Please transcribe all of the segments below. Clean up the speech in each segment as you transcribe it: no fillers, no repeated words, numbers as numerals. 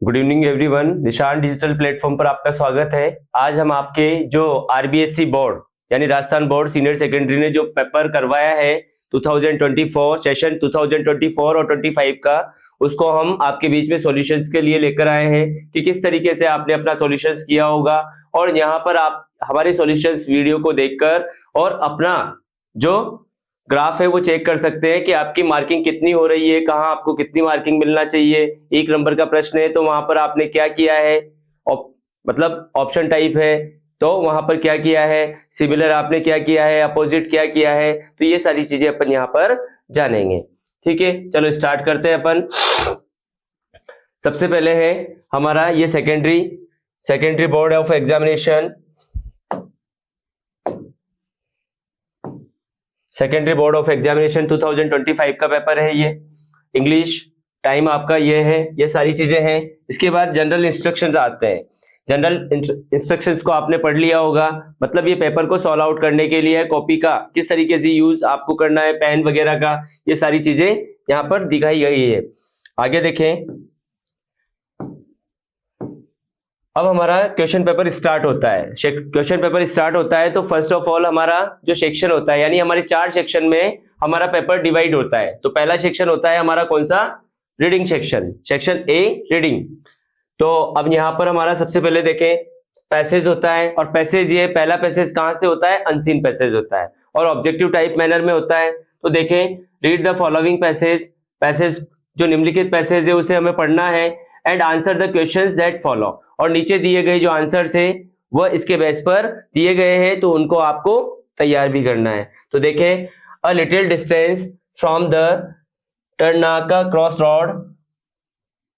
Good evening everyone. निशान digital platform पर आपका स्वागत है। आज हम आपके जो आरबीएससी बोर्ड यानी राजस्थान बोर्ड सीनियर सेकेंडरी ने जो पेपर करवाया है 2024 सेशन 2024 और 25 का, उसको हम आपके बीच में सॉल्यूशंस के लिए लेकर आए हैं कि किस तरीके से आपने अपना सॉल्यूशंस किया होगा। और यहाँ पर आप हमारे सॉल्यूशंस वीडियो को देखकर और अपना जो ग्राफ है वो चेक कर सकते हैं कि आपकी मार्किंग कितनी हो रही है, कहाँ आपको कितनी मार्किंग मिलना चाहिए। एक नंबर का प्रश्न है तो वहां पर आपने क्या किया है, मतलब ऑप्शन टाइप है तो वहां पर क्या किया है, सिमिलर आपने क्या किया है, अपोजिट क्या किया है, तो ये सारी चीजें अपन यहाँ पर जानेंगे। ठीक है, चलो स्टार्ट करते हैं अपन। सबसे पहले है हमारा ये secondary board of examination, secondary board of examination 2025 का पेपर है ये। इंग्लिश टाइम आपका ये है, ये सारी चीजें हैं। इसके बाद जनरल इंस्ट्रक्शंस आते हैं। जनरल इंस्ट्रक्शंस को आपने पढ़ लिया होगा, मतलब ये पेपर को सॉल्व आउट करने के लिए कॉपी का किस तरीके से यूज आपको करना है, पेन वगैरह का, ये सारी चीजें यहाँ पर दिखाई गई है। आगे देखें, अब हमारा क्वेश्चन पेपर स्टार्ट होता है। क्वेश्चन पेपर स्टार्ट होता है तो फर्स्ट ऑफ ऑल हमारा जो सेक्शन होता है, यानी हमारे 4 सेक्शन में हमारा पेपर डिवाइड होता है। तो पहला सेक्शन होता है हमारा कौन सा, reading section, section A reading. तो अब यहाँ पर हमारा सबसे पहले देखें पैसेज होता है, और पैसेज ये पहला पैसेज कहाँ से होता है, अनसीन पैसेज होता है और ऑब्जेक्टिव टाइप मैनर में होता है। तो देखें, read the following passage, passage जो निम्नलिखित पैसेज है उसे हमें पढ़ना है, and answer the questions that follow. और नीचे दिए गए जो आंसर्स है वह इसके बेस पर दिए गए हैं, तो उनको आपको तैयार भी करना है। तो देखें, a little distance from the Tarnaka cross road,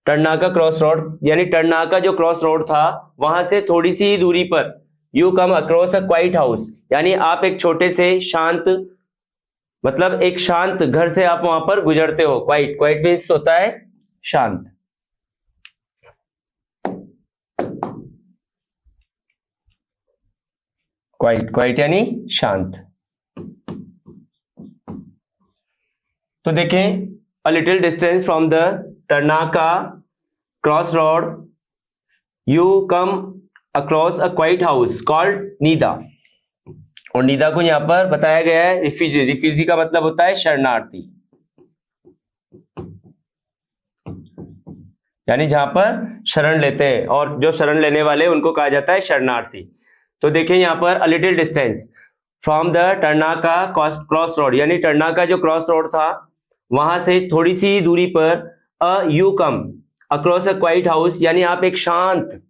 Tarnaka cross road यानी टरनाका जो क्रॉस रोड था वहां से थोड़ी सी दूरी पर you come across a quite house, यानी आप एक छोटे से शांत, मतलब एक शांत घर से आप वहां पर गुजरते हो। क्वाइट मीन्स होता है शांत। क्वाइट यानी शांत। तो देखें, a little distance from the Tarnaka cross road you come across a quite house called Nida. और नीदा को यहां पर बताया गया है रिफ्यूजी। रिफ्यूजी का मतलब होता है शरणार्थी, यानी जहां पर शरण लेते हैं, और जो शरण लेने वाले उनको कहा जाता है शरणार्थी। तो देखें यहाँ पर a little distance from the Tarnaka cross road, यानी टरनाका जो क्रॉस रोड था वहां से थोड़ी सी दूरी पर a you come across a quite house, यानी आप एक शांत,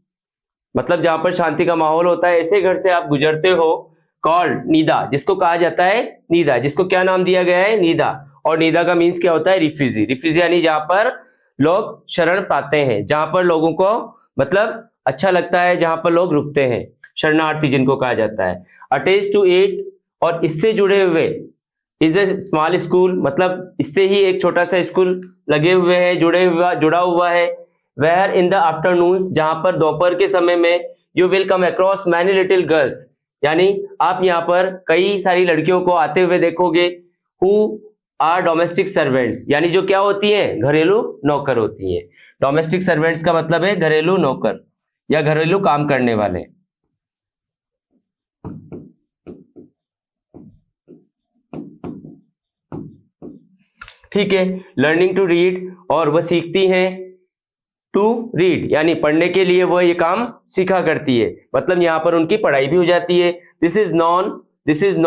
मतलब जहां पर शांति का माहौल होता है, ऐसे घर से आप गुजरते हो, कॉल्ड नीदा, जिसको कहा जाता है नीदा, जिसको क्या नाम दिया गया है, नीदा। और नीदा का मीन्स क्या होता है, रिफ्यूजी। रिफ्यूजी यानी जहां पर लोग शरण पाते हैं, जहां पर लोगों को मतलब अच्छा लगता है, जहां पर लोग रुकते हैं, शरणार्थी जिनको कहा जाता है। अटैच टू इट, और इससे जुड़े हुए, इज ए स्मॉल स्कूल, मतलब इससे ही एक छोटा सा स्कूल लगे हुए हैं, जुड़ा हुआ है। वेयर इन द आफ्टरनून, जहां पर दोपहर के समय में you will come across many little girls, यानी आप यहाँ पर कई सारी लड़कियों को आते हुए देखोगे। हु आर डोमेस्टिक सर्वेंट्स, यानी जो क्या होती हैं, घरेलू नौकर होती हैं। डोमेस्टिक सर्वेंट्स का मतलब है घरेलू नौकर या घरेलू काम करने वाले। ठीक है, लर्निंग टू रीड, और वह सीखती हैं टू रीड, यानी पढ़ने के लिए वह ये काम सीखा करती है, मतलब यहाँ पर उनकी पढ़ाई भी हो जाती है। This is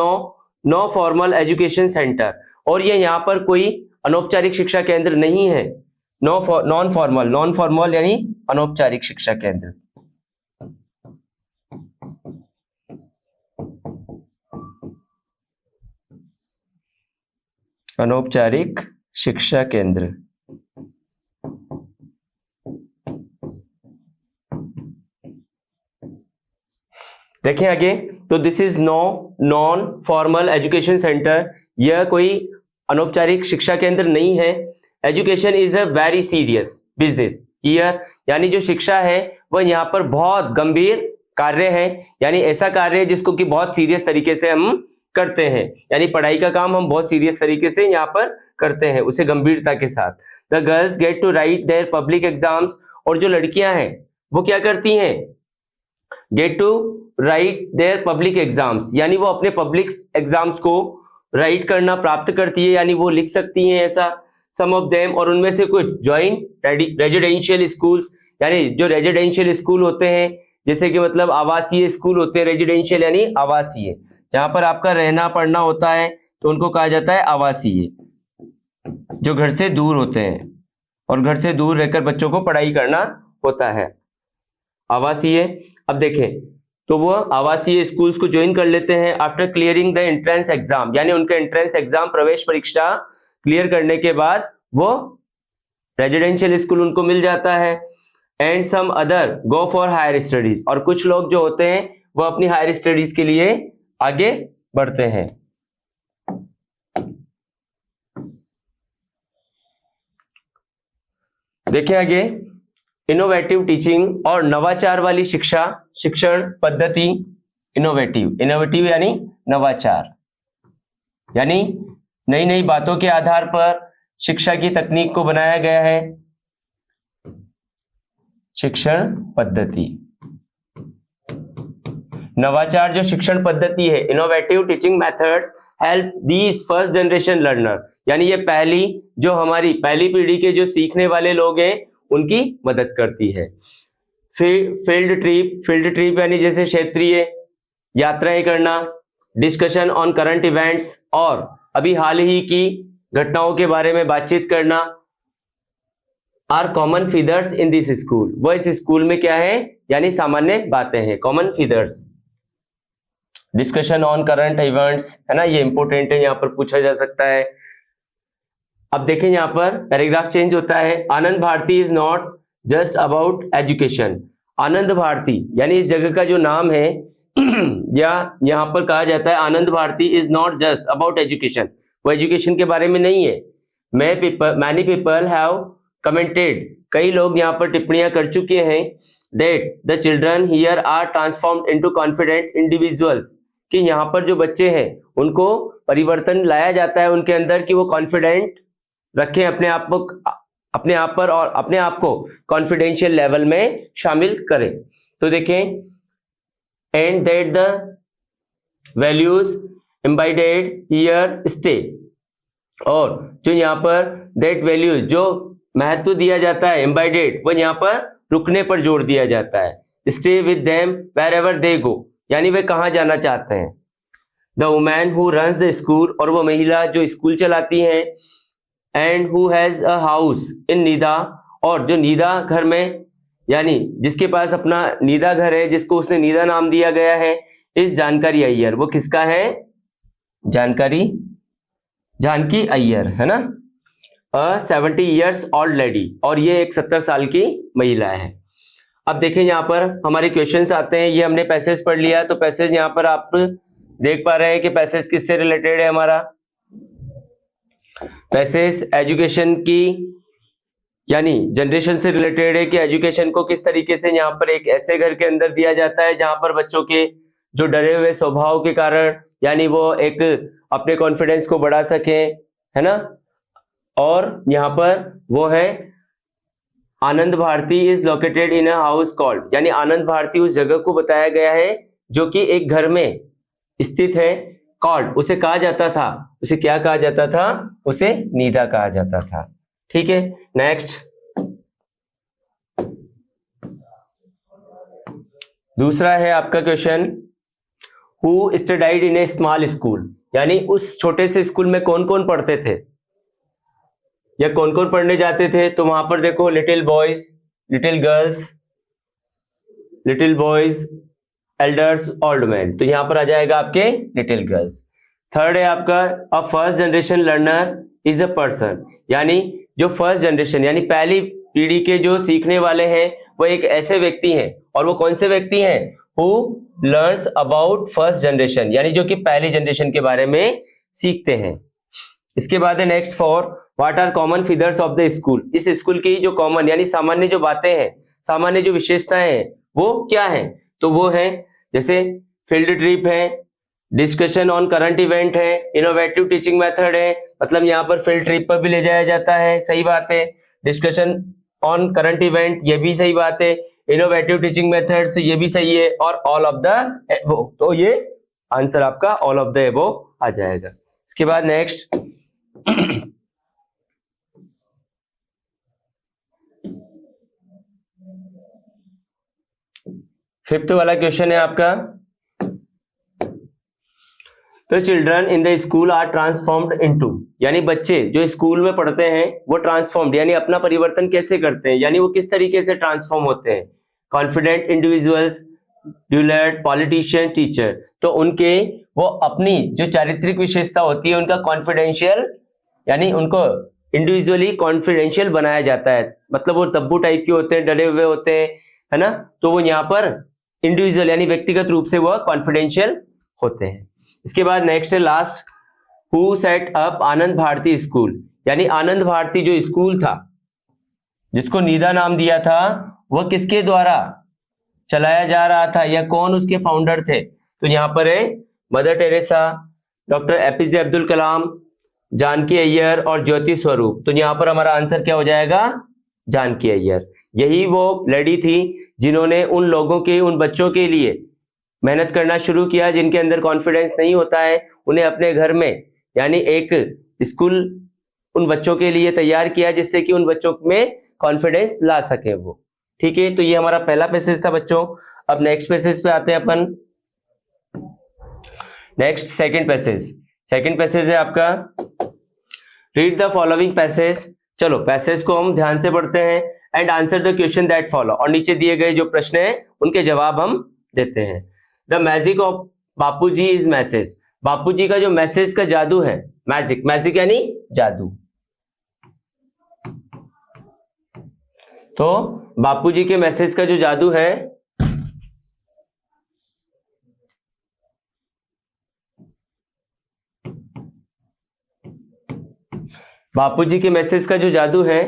no formal education centre, और ये यहाँ पर कोई अनौपचारिक शिक्षा केंद्र नहीं है। नॉन फॉर्मल यानी अनौपचारिक शिक्षा केंद्र। अनौपचारिक शिक्षा केंद्र। देखें आगे, तो this is non formal education centre, यह कोई अनौपचारिक शिक्षा केंद्र नहीं है। Education is a very serious business here, यानी जो शिक्षा है वह यहाँ पर बहुत गंभीर कार्य है, यानी ऐसा कार्य है जिसको कि बहुत सीरियस तरीके से हम करते हैं, यानी पढ़ाई का काम हम बहुत सीरियस तरीके से यहाँ पर करते हैं, उसे गंभीरता के साथ। The girls get to write their public exams, और जो लड़कियां हैं वो क्या करती हैं, get to write their public exams, यानी वो अपने पब्लिक एग्जाम्स को राइट करना प्राप्त करती है, यानी वो लिख सकती हैं ऐसा। सम ऑफ देम, और उनमें से कुछ ज्वाइन रेजिडेंशियल स्कूल्स, यानी जो रेजिडेंशियल स्कूल होते हैं, जैसे कि मतलब आवासीय स्कूल होते हैं, रेजिडेंशियल यानी आवासीय, जहां पर आपका रहना पढ़ना होता है तो उनको कहा जाता है आवासीय, जो घर से दूर होते हैं और घर से दूर रहकर बच्चों को पढ़ाई करना होता है, आवासीय। अब देखें तो वो आवासीय स्कूल्स को ज्वाइन कर लेते हैं after clearing the entrance exam, यानी उनके एंट्रेंस एग्जाम प्रवेश परीक्षा क्लियर करने के बाद वो रेजिडेंशियल स्कूल उनको मिल जाता है। And some other go for higher studies, और कुछ लोग जो होते हैं वो अपनी हायर स्टडीज के लिए आगे बढ़ते हैं। देखिए आगे, इनोवेटिव टीचिंग और नवाचार वाली शिक्षा शिक्षण पद्धति। इनोवेटिव यानी नवाचार, यानी नई नई बातों के आधार पर शिक्षा की तकनीक को बनाया गया है शिक्षण पद्धति। नवाचार जो शिक्षण पद्धति है, innovative teaching methods help these first generation learner, यानी ये जो हमारी पहली पीढ़ी के जो सीखने वाले लोग हैं उनकी मदद करती है। फील्ड ट्रिप यानी जैसे क्षेत्रीय यात्राएं करना, डिस्कशन ऑन करंट इवेंट्स, और अभी हाल ही की घटनाओं के बारे में बातचीत करना, are common features in this school, वो इस स्कूल में क्या है, यानी सामान्य बातें हैं, common features. Discussion on current events है ना, ये इंपॉर्टेंट है, यहाँ पर पूछा जा सकता है। अब देखें यहाँ पर पैराग्राफ चेंज होता है। Anand Bharati is not just about education. Anand Bharati यानी इस जगह का जो नाम है या यहाँ पर कहा जाता है Anand Bharati is not just about education, वो एजुकेशन के बारे में नहीं है। मैनी पीपल हैव कमेंटेड, कई लोग यहाँ पर टिप्पणियां कर चुके हैं, that the children here are transformed into confident individuals, कि यहाँ पर जो बच्चे हैं उनको परिवर्तन लाया जाता है उनके अंदर कि वो कॉन्फिडेंट रखें अपने आप पर और अपने आप को कॉन्फिडेंशियल लेवल में शामिल करें। तो देखें, and that the values embodied here stay, और जो यहाँ पर दैट वैल्यूज जो महत्व दिया जाता है एम्बाइडेड, वो यहाँ पर रुकने पर जोर दिया जाता है। Stay with them wherever they go, यानी वे कहाँ जाना चाहते हैं। The woman who runs the school, और वो महिला जो स्कूल चलाती है। And who has a house in Nida, और जो नीदा घर में, यानी जिसके पास अपना नीदा घर है, जिसको उसने नीदा नाम दिया गया है, इस जानकारी अय्यर, वो किसका है, जानकी अय्यर है ना, 70 years old लेडी, और ये एक 70 साल की महिला है। अब देखें यहाँ पर हमारे क्वेश्चंस आते हैं, ये हमने पैसेज पढ़ लिया, तो पैसेज यहाँ पर आप देख पा रहे हैं कि पैसेज किससे रिलेटेड है हमारा। पैसेज एजुकेशन की यानी जनरेशन से रिलेटेड है, कि एजुकेशन को किस तरीके से यहाँ पर एक ऐसे घर के अंदर दिया जाता है जहां पर बच्चों के जो डरे हुए स्वभाव के कारण, यानी वो एक अपने कॉन्फिडेंस को बढ़ा सके, है ना। और यहाँ पर वो है Anand Bharati is located in a house called, यानी आनंद भारती उस जगह को बताया गया है जो कि एक घर में स्थित है। कॉल्ड उसे कहा जाता था, उसे क्या कहा जाता था, उसे नीदा कहा जाता था। ठीक है, नेक्स्ट दूसरा है आपका question, who studied in A small school, यानी उस छोटे से स्कूल में कौन कौन पढ़ते थे या कौन कौन पढ़ने जाते थे। तो वहां पर देखो, little boys, little girls, little boys, elders, old man, तो यहां पर आ जाएगा आपके लिटिल गर्ल्स। थर्ड है आपका a first generation learner is a person, यानी जो फर्स्ट जनरेशन यानी पहली पीढ़ी के जो सीखने वाले हैं वो एक ऐसे व्यक्ति हैं, और वो कौन से व्यक्ति हैं, who learns about first generation, यानी जो कि पहली जनरेशन के बारे में सीखते हैं। इसके बाद है next, for what are common features of the school, इस स्कूल की जो कॉमन यानी सामान्य जो बातें हैं, सामान्य जो विशेषताएं हैं वो क्या है। तो वो है जैसे फील्ड ट्रिप है, डिस्कशन ऑन करंट इवेंट है, इनोवेटिव टीचिंग मेथड है, मतलब यहाँ पर फील्ड ट्रिप पर भी ले जाया जाता है, सही बात है। डिस्कशन ऑन करंट इवेंट, ये भी सही बात है। इनोवेटिव टीचिंग मेथड्स, ये भी सही है। और ऑल ऑफ द एबोव, तो ये आंसर आपका ऑल ऑफ द एबोव आ जाएगा। इसके बाद नेक्स्ट फिफ्थ वाला क्वेश्चन है आपका, तो children in the school are transformed into, यानी बच्चे जो स्कूल में पढ़ते हैं वो ट्रांसफॉर्म्ड यानी अपना परिवर्तन कैसे करते हैं, यानी वो किस तरीके से ट्रांसफॉर्म होते हैं। कॉन्फिडेंट इंडिविजुअल्स, ड्यूलेट, पॉलिटिशियन, टीचर, तो उनके वो अपनी जो चारित्रिक विशेषता होती है उनका कॉन्फिडेंशियल, यानी उनको इंडिविजुअली कॉन्फिडेंशियल बनाया जाता है। मतलब वो तब्बू टाइप के होते हैं, डरे हुए होते हैं, है ना, तो वो यहाँ पर इंडिविजुअल यानी व्यक्तिगत रूप से वो कॉन्फिडेंशियल होते हैं। इसके बाद नेक्स्ट है last, who set up Anand Bharati school, यानी आनंद भारती जो स्कूल था जिसको नीदा नाम दिया था, वह किसके द्वारा चलाया जा रहा था या कौन उसके फाउंडर थे। तो यहाँ पर है Mother Teresa, doctor APJ Abdul Kalam, Janaki Iyer और ज्योति स्वरूप। तो यहाँ पर हमारा आंसर क्या हो जाएगा, जानकी अय्यर। यही वो लेडी थी जिन्होंने उन लोगों के, उन बच्चों के लिए मेहनत करना शुरू किया जिनके अंदर कॉन्फिडेंस नहीं होता है, उन्हें अपने घर में यानी एक स्कूल उन बच्चों के लिए तैयार किया जिससे कि उन बच्चों में कॉन्फिडेंस ला सके वो। ठीक है, तो ये हमारा पहला पैसेज था बच्चों। अब नेक्स्ट पैसेज पे आते हैं अपन। Next second passage, second passage है आपका, रीड द फॉलोइंग पैसेज। चलो पैसेज को हम ध्यान से पढ़ते हैं and answer the question that follow, और नीचे दिए गए जो प्रश्न है उनके जवाब हम देते हैं। The magic of Bapuji is message, Bapuji का जो मैसेज का जादू है, मैजिक, मैजिक यानी जादू। तो बापूजी के मैसेज का जो जादू है, बापूजी के मैसेज का जो जादू है,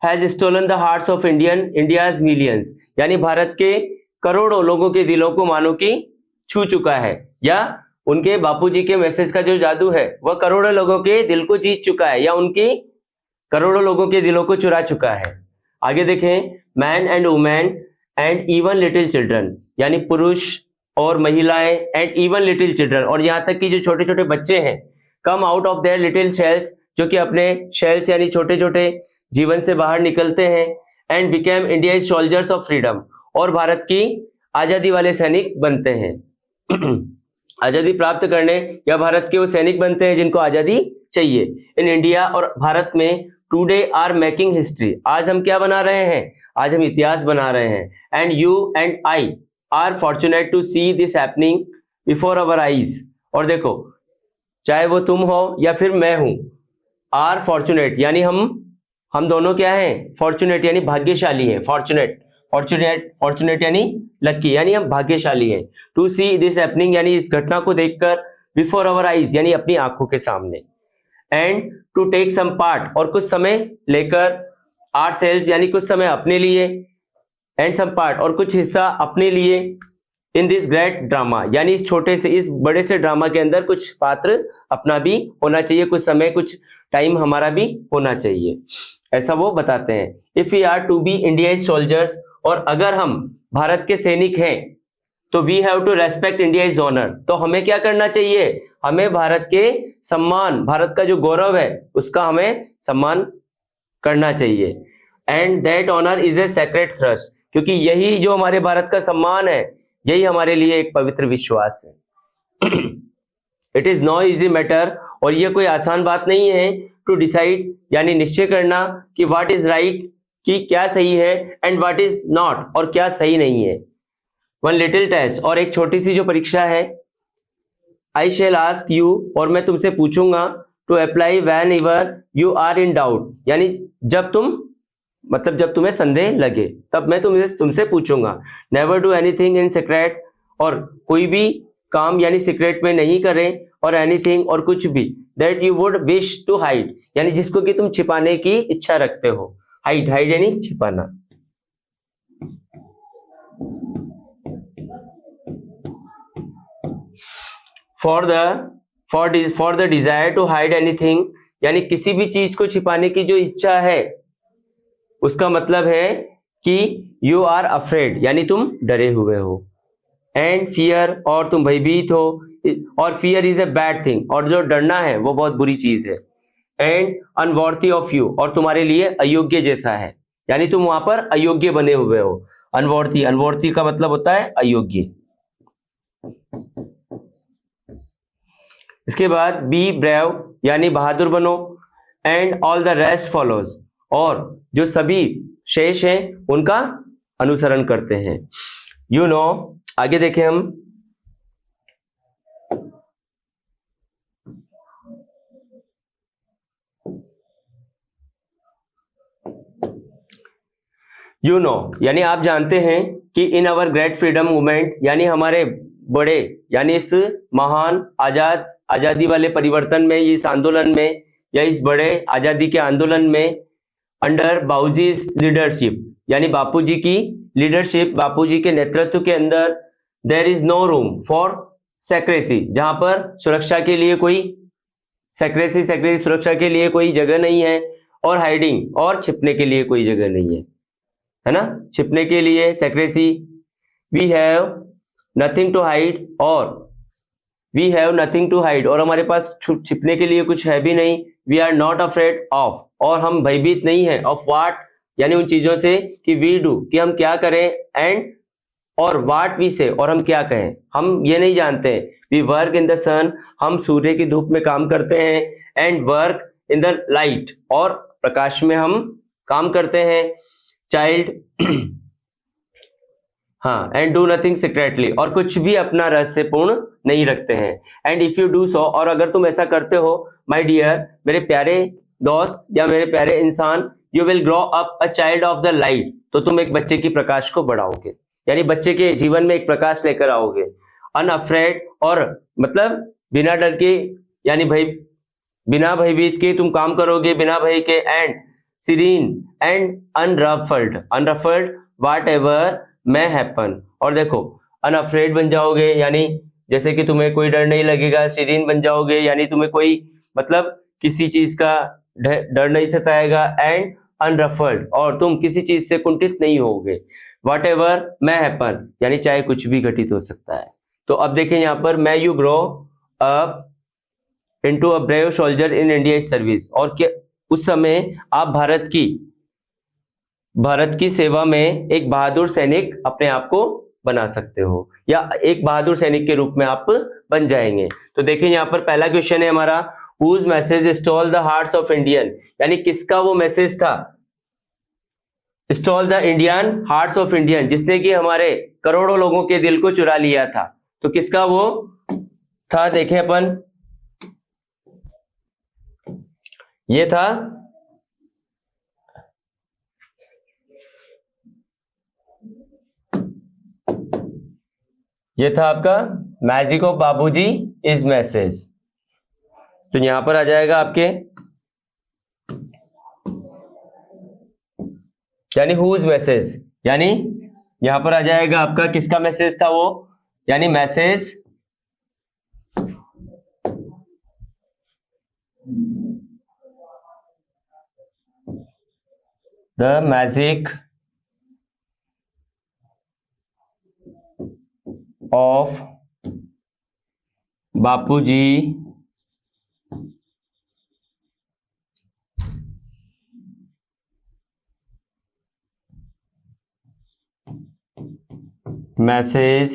has stolen the hearts of India's millions, यानी भारत के करोड़ों लोगों के दिलों को मानो कि छू चुका है, या उनके बापूजी के मैसेज का जो जादू है वह करोड़ों लोगों के दिल को जीत चुका है या उनकी करोड़ों लोगों के दिलों को चुरा चुका है। आगे देखें, man and women and even little children, यानी पुरुष और महिलाएं एंड इवन लिटिल चिल्ड्रन, और यहाँ तक कि जो छोटे छोटे बच्चे हैं, come out of their little shells, जो कि अपने शेल्स यानी छोटे छोटे जीवन से बाहर निकलते हैं, and became India soldiers of freedom, और भारत की आजादी वाले सैनिक बनते हैं। आजादी प्राप्त करने या भारत के वो सैनिक बनते हैं जिनको आजादी चाहिए। इन इंडिया, और भारत में टुडे आर मेकिंग हिस्ट्री, आज हम क्या बना रहे हैं, आज हम इतिहास बना रहे हैं। And you and I are fortunate to see this happening before our eyes, और देखो चाहे वो तुम हो या फिर मैं हूं, आर फॉर्चुनेट यानी हम दोनों क्या हैं, फॉर्चुनेट यानी भाग्यशाली हैं, फॉर्चुनेट, फॉर्चुनेट यानी लकी, यानी हम भाग्यशाली हैं। टू सी दिस हैपनिंग, यानी इस घटना को देखकर, बिफोर अवर आईज यानी अपनी आंखों के सामने, and to take some part, और कुछ समय लेकर, आर सेल्फ यानी कुछ समय अपने लिए, एंड सम पार्ट और कुछ हिस्सा अपने लिए, इन दिस ग्रेट ड्रामा, यानी इस छोटे से, इस बड़े से ड्रामा के अंदर कुछ पात्र अपना भी होना चाहिए, कुछ समय, कुछ टाइम हमारा भी होना चाहिए, ऐसा वो बताते हैं। If we are to be India soldiers, और अगर हम भारत के सैनिक हैं तो we have to respect India is honour, तो हमें क्या करना चाहिए, हमें भारत के सम्मान, भारत का जो गौरव है उसका हमें सम्मान करना चाहिए। And that honour is a secret thrust, क्योंकि यही जो हमारे भारत का सम्मान है यही हमारे लिए एक पवित्र विश्वास है। It is no easy matter, और ये कोई आसान बात नहीं है, टू डिसाइड यानी निश्चय करना कि व्हाट इज राइट, कि क्या सही है, एंड व्हाट इज नॉट, और क्या सही नहीं है। वन लिटिल टेस्ट, और एक छोटी सी जो परीक्षा है, आई शैल आस्क यू, और मैं तुमसे पूछूंगा, to apply whenever you are in doubt, यानी जब तुम, मतलब जब तुम्हें संदेह लगे तब मैं तुमसे पूछूंगा। Never do anything in secret, और कोई भी काम यानी सीक्रेट में नहीं करें, और एनीथिंग और कुछ भी, that you would wish to hide, यानी जिसको कि तुम छिपाने की इच्छा रखते हो। हाइड, हाइड यानी छिपाना। For the desire to hide anything, यानी किसी भी चीज को छिपाने की जो इच्छा है, उसका मतलब है कि यू आर अफ्रेड, यानी तुम डरे हुए हो। एंड फियर, और तुम भयभीत हो, और fear is a bad thing, और जो डरना है वो बहुत बुरी चीज है। एंड अनवॉर्थी ऑफ यू, और तुम्हारे लिए अयोग्य जैसा है, यानी तुम वहां पर अयोग्य बने हुए हो। अनवॉर्थी, अनवॉर्थी का मतलब होता है अयोग्य। इसके बाद बी ब्रेव, यानी बहादुर बनो। And all the rest follows, और जो सभी शेष हैं उनका अनुसरण करते हैं। यू नो, आगे देखें हम। यू नो यानी आप जानते हैं कि इन अवर ग्रेट फ्रीडम मूवमेंट, यानी हमारे बड़े, यानी इस महान आजादी वाले परिवर्तन में, इस आंदोलन में, या इस बड़े आजादी के आंदोलन में, अंडर बापूजी लीडरशिप, यानी बापूजी की लीडरशिप, बापूजी के नेतृत्व के अंदर, there is no room for secrecy, जहां पर सुरक्षा के लिए कोई सेक्रेसी सुरक्षा के लिए कोई जगह नहीं है, और हाइडिंग, और छिपने के लिए कोई जगह नहीं है ना, छिपने के लिए secrecy. We have nothing to hide, और we have nothing to hide, और हमारे पास छिपने के लिए कुछ है भी नहीं। We are not afraid of, और हम भयभीत नहीं है, ऑफ व्हाट, यानी उन चीजों से, कि वी डू, कि हम क्या करें, एंड और व्हाट वी से, और हम क्या कहें, हम ये नहीं जानते। वी वर्क इन द सन, हम सूर्य की धूप में काम करते हैं। And work in the light, और प्रकाश में हम काम करते हैं। चाइल्ड हाँ, एंड डू नथिंग सीक्रेटली, और कुछ भी अपना रहस्यपूर्ण नहीं रखते हैं। And if you do so, और अगर तुम ऐसा करते हो, माय डियर, मेरे प्यारे दोस्त या मेरे प्यारे इंसान, you will grow up a child of the light, तो तुम एक बच्चे की प्रकाश को बढ़ाओगे, यानी बच्चे के जीवन में एक प्रकाश लेकर आओगे। अनअफ्रेड, और मतलब बिना डर के, यानी बिना भयभीत के तुम काम करोगे, बिना भय के। And serene and unruffled, whatever may happen, और देखो अनअफ्रेड बन जाओगे, यानी जैसे कि तुम्हें कोई डर नहीं लगेगा। सीरीन बन जाओगे, यानी तुम्हें कोई मतलब किसी चीज का डर नहीं सताएगा। एंड अनरफल्ड, और तुम किसी चीज से कुंठित नहीं होगे। व्हाट एवर may हैपन, यानी चाहे कुछ भी घटित हो सकता है। तो अब देखें यहाँ पर, may you grow up into a brave soldier in India's service, और क्या उस समय आप भारत की सेवा में एक बहादुर सैनिक अपने आप को बना सकते हो, या एक बहादुर सैनिक के रूप में आप बन जाएंगे। तो देखिए यहाँ पर पहला क्वेश्चन है हमारा, whose message stole the hearts of Indian, यानी किसका वो मैसेज था, stole the Indian hearts of Indian, जिसने कि हमारे करोड़ों लोगों के दिल को चुरा लिया था। तो किसका वो था, देखें अपन, ये था आपका magic of Bapuji is message. तो यहां पर आ जाएगा आपके, यानी हुज मैसेज, यानी यहां पर आ जाएगा आपका किसका मैसेज था वो, यानी message the magic of Bapuji message,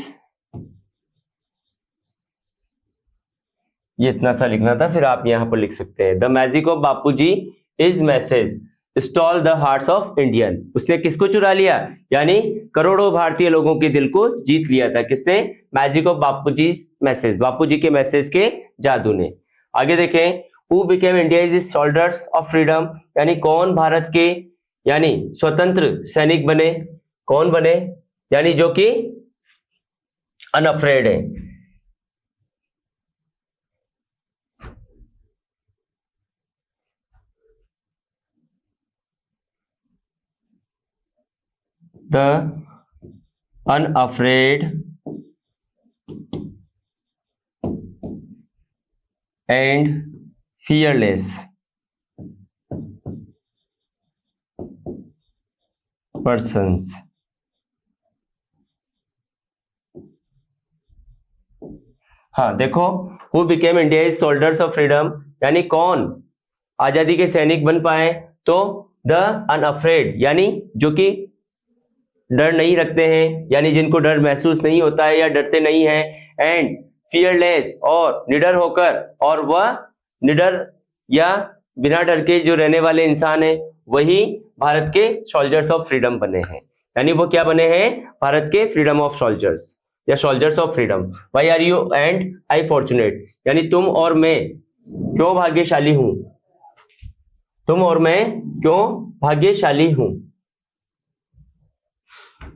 ये इतना सा लिखना था, फिर आप यहां पर लिख सकते हैं the magic of Bapuji is message stall the hearts of Indian. उसने किसको चुरा लिया, यानी करोड़ों भारतीय लोगों के दिल को जीत लिया था, किसने, मैजिक ऑफ बापूजी मैसेज, बापूजी के मैसेज के जादू ने। आगे देखें, who became India's soldiers of freedom, यानी कौन भारत के, यानी स्वतंत्र सैनिक बने, कौन बने, यानी जो कि अनअफ्रेड है। The unafraid and fearless persons। हाँ देखो, who became India soldiers of freedom, यानी कौन आजादी के सैनिक बन पाए, तो द अनअफ्रेड, यानी जो कि डर नहीं रखते हैं, यानी जिनको डर महसूस नहीं होता है या डरते नहीं है, एंड फियरलेस, और निडर होकर, और वह निडर या बिना डर के जो रहने वाले इंसान है वही भारत के सोल्जर्स ऑफ फ्रीडम बने हैं। यानी वो क्या बने हैं, भारत के फ्रीडम ऑफ सोल्जर्स या soldiers of freedom. Why are you and I fortunate, यानी तुम और मैं क्यों भाग्यशाली हूं, तुम और मैं क्यों भाग्यशाली हूं।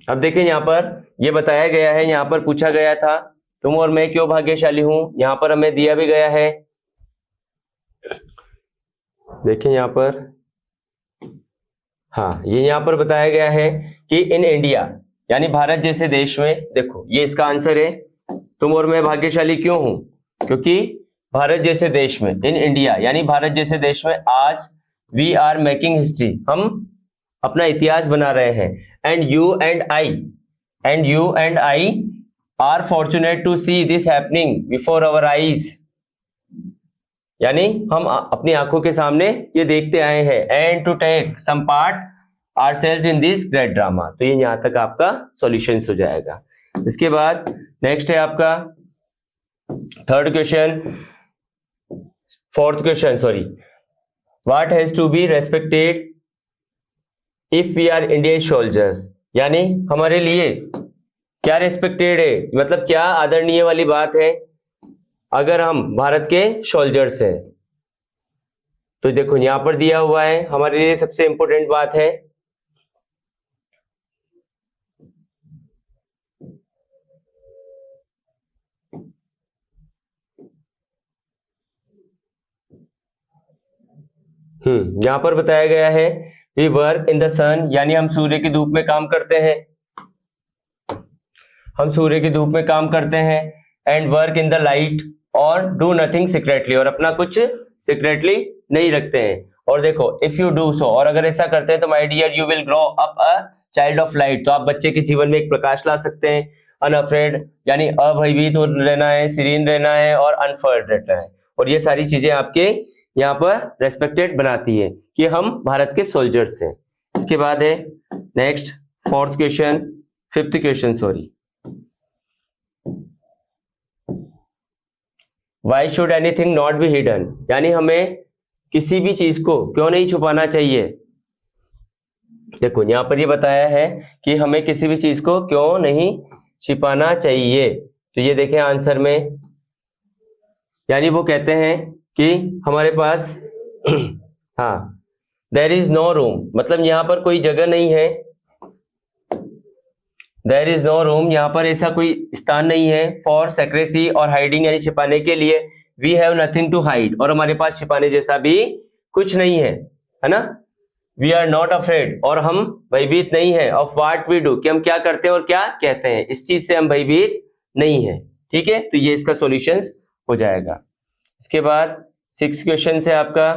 अब देखें यहां पर ये बताया गया है, यहां पर पूछा गया था तुम और मैं क्यों भाग्यशाली हूं, यहां पर हमें दिया भी गया है। देखें यहां पर, हाँ ये यहां पर बताया गया है कि इन इंडिया, यानी भारत जैसे देश में, देखो ये इसका आंसर है, तुम और मैं भाग्यशाली क्यों हूं, क्योंकि भारत जैसे देश में, इन इंडिया यानी भारत जैसे देश में, आज वी आर मेकिंग हिस्ट्री, हम अपना इतिहास बना रहे हैं, and you and I are fortunate to see this happening before our eyes, यानी हम अपनी आंखों के सामने ये देखते आए हैं, and to take some part ourselves in this great drama। तो ये यहां तक आपका सॉल्यूशंस हो जाएगा। इसके बाद नेक्स्ट है आपका fourth question sorry, what has to be respected if we are Indian soldiers, यानी हमारे लिए क्या रेस्पेक्टेड है, मतलब क्या आदरणीय वाली बात है अगर हम भारत के सोल्जर्स हैं। तो देखो यहां पर दिया हुआ है, हमारे लिए सबसे इंपॉर्टेंट बात है यहां पर बताया गया है वी वर्क इन द सन, यानी हम सूर्य की धूप में काम करते हैं, हम सूर्य की धूप में काम करते हैं, and work in the light, और डू नथिंग सीक्रेटली, और अपना कुछ सीक्रेटली नहीं रखते हैं। और देखो इफ यू डू सो, और अगर ऐसा करते हैं तो my dear you will grow up a child of light, तो आप बच्चे के जीवन में एक प्रकाश ला सकते हैं। अनअफ्रेड, यानी अभयभीत रहना है, सीरीन रहना है, और अनफर्ड रहना है, और ये सारी चीजें आपके यहाँ पर रेस्पेक्टेड बनाती है कि हम भारत के सोल्जर्स हैं। इसके बाद है next fifth question sorry, why should anything not be hidden, यानी हमें किसी भी चीज को क्यों नहीं छुपाना चाहिए। देखो यहां पर ये बताया है कि हमें किसी भी चीज को क्यों नहीं छिपाना चाहिए, तो ये देखें आंसर में, यानी वो कहते हैं कि हमारे पास हाँ देयर इज नो रूम, मतलब यहां पर कोई जगह नहीं है, देयर इज नो रूम, यहाँ पर ऐसा कोई स्थान नहीं है, फॉर सेक्रेसी और हाइडिंग, यानी छिपाने के लिए, we have nothing to hide, और हमारे पास छिपाने जैसा भी कुछ नहीं है ना, वी आर नॉट अफ्रेड, और हम भयभीत नहीं है, ऑफ व्हाट वी डू, कि हम क्या करते हैं और क्या कहते हैं, इस चीज से हम भयभीत नहीं है। ठीक है, तो ये इसका सॉल्यूशंस हो जाएगा। इसके बाद 6 क्वेश्चन है आपका,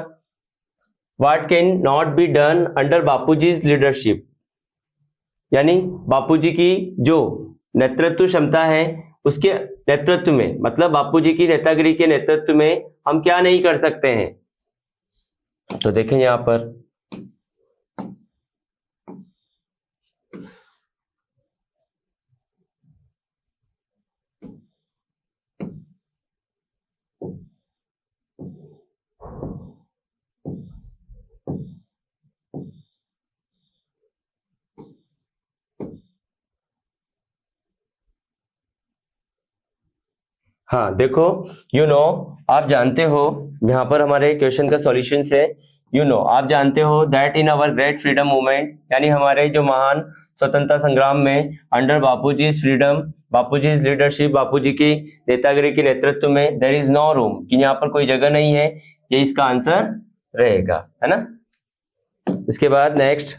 what can not be done under Bapuji's leadership, यानी बापूजी की जो नेतृत्व क्षमता है उसके नेतृत्व में, मतलब बापूजी की नेतागिरी के नेतृत्व में हम क्या नहीं कर सकते हैं। तो देखें यहां पर हाँ देखो आप जानते हो, यहाँ पर हमारे क्वेश्चन का सॉल्यूशन है, आप जानते हो that in our great freedom movement, यानी हमारे जो महान स्वतंत्रता संग्राम में, अंडर बापूजीज फ्रीडम, बापूजीज लीडरशिप, बापूजी की नेतागिरी के नेतृत्व में, देयर इज नो रूम, कि यहाँ पर कोई जगह नहीं है, ये इसका आंसर रहेगा, है ना। इसके बाद next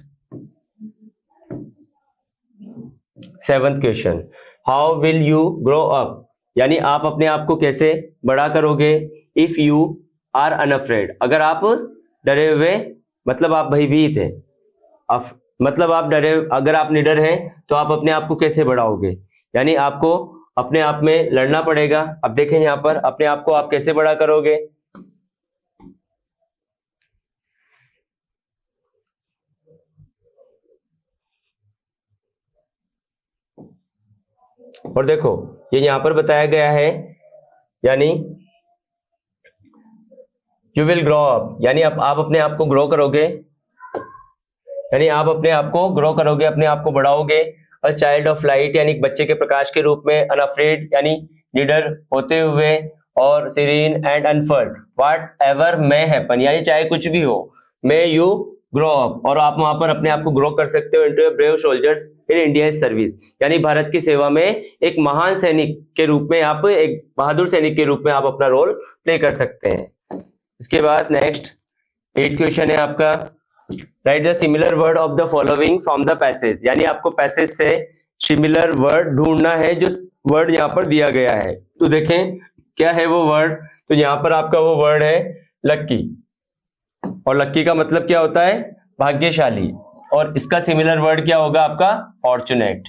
7th question, how will you grow up, यानी आप अपने आप को कैसे बड़ा करोगे, इफ यू आर अनअफ्रेड, अगर आप डरे हुए, मतलब आप भयभीत हैं, मतलब आप डरे, अगर आप निडर हैं तो आप अपने आप को कैसे बढ़ाओगे, यानी आपको अपने आप में लड़ना पड़ेगा। अब देखें यहाँ पर अपने आप को आप कैसे बड़ा करोगे। और देखो ये यहाँ पर बताया गया है, यानी यू विल ग्रो अप, यानी आप अपने आप को ग्रो करोगे, यानी आप अपने आप को ग्रो करोगे, अपने आप को बढ़ाओगे। अ चाइल्ड ऑफ लाइट, यानी बच्चे के प्रकाश के रूप में। अनअफ्रेड, यानी निडर होते हुए। और serene and unruffled, whatever may happen, यानी चाहे कुछ भी हो, मे यू ग्रो अप, और आप वहां पर अपने आप को ग्रो कर सकते हो into brave soldiers in India service, यानी भारत की सेवा में एक महान सैनिक के रूप में, आप एक बहादुर सैनिक के रूप में आप अपना रोल प्ले कर सकते हैं। इसके बाद नेक्स्ट 8 क्वेश्चन है आपका, right the similar word of the following from the passage, यानी आपको पैसेज से सिमिलर वर्ड ढूंढना है जो वर्ड यहाँ पर दिया गया है। तो देखें क्या है वो वर्ड, तो यहाँ पर आपका वो वर्ड है लक्की, और लक्की का मतलब क्या होता है, भाग्यशाली, और इसका सिमिलर वर्ड क्या होगा आपका, फॉर्चुनेट।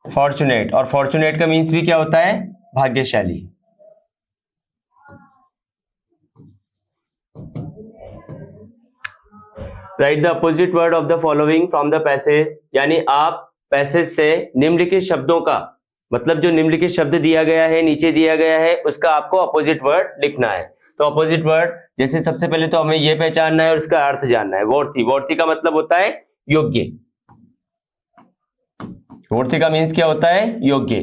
फॉर्चुनेट, और फॉर्चुनेट का मीन्स भी क्या होता है, भाग्यशाली। Right the opposite word of the following from the passage, यानी आप पैसेज से निम्नलिखित शब्दों का मतलब, जो निम्नलिखित शब्द दिया गया है, नीचे दिया गया है, उसका आपको अपोजिट वर्ड लिखना है। तो अपोजिट वर्ड, जैसे सबसे पहले तो हमें यह पहचानना है और इसका अर्थ जानना है। वॉर्थी, वॉर्थी का मतलब होता है योग्य। वॉर्थी का मीन्स क्या होता है, योग्य।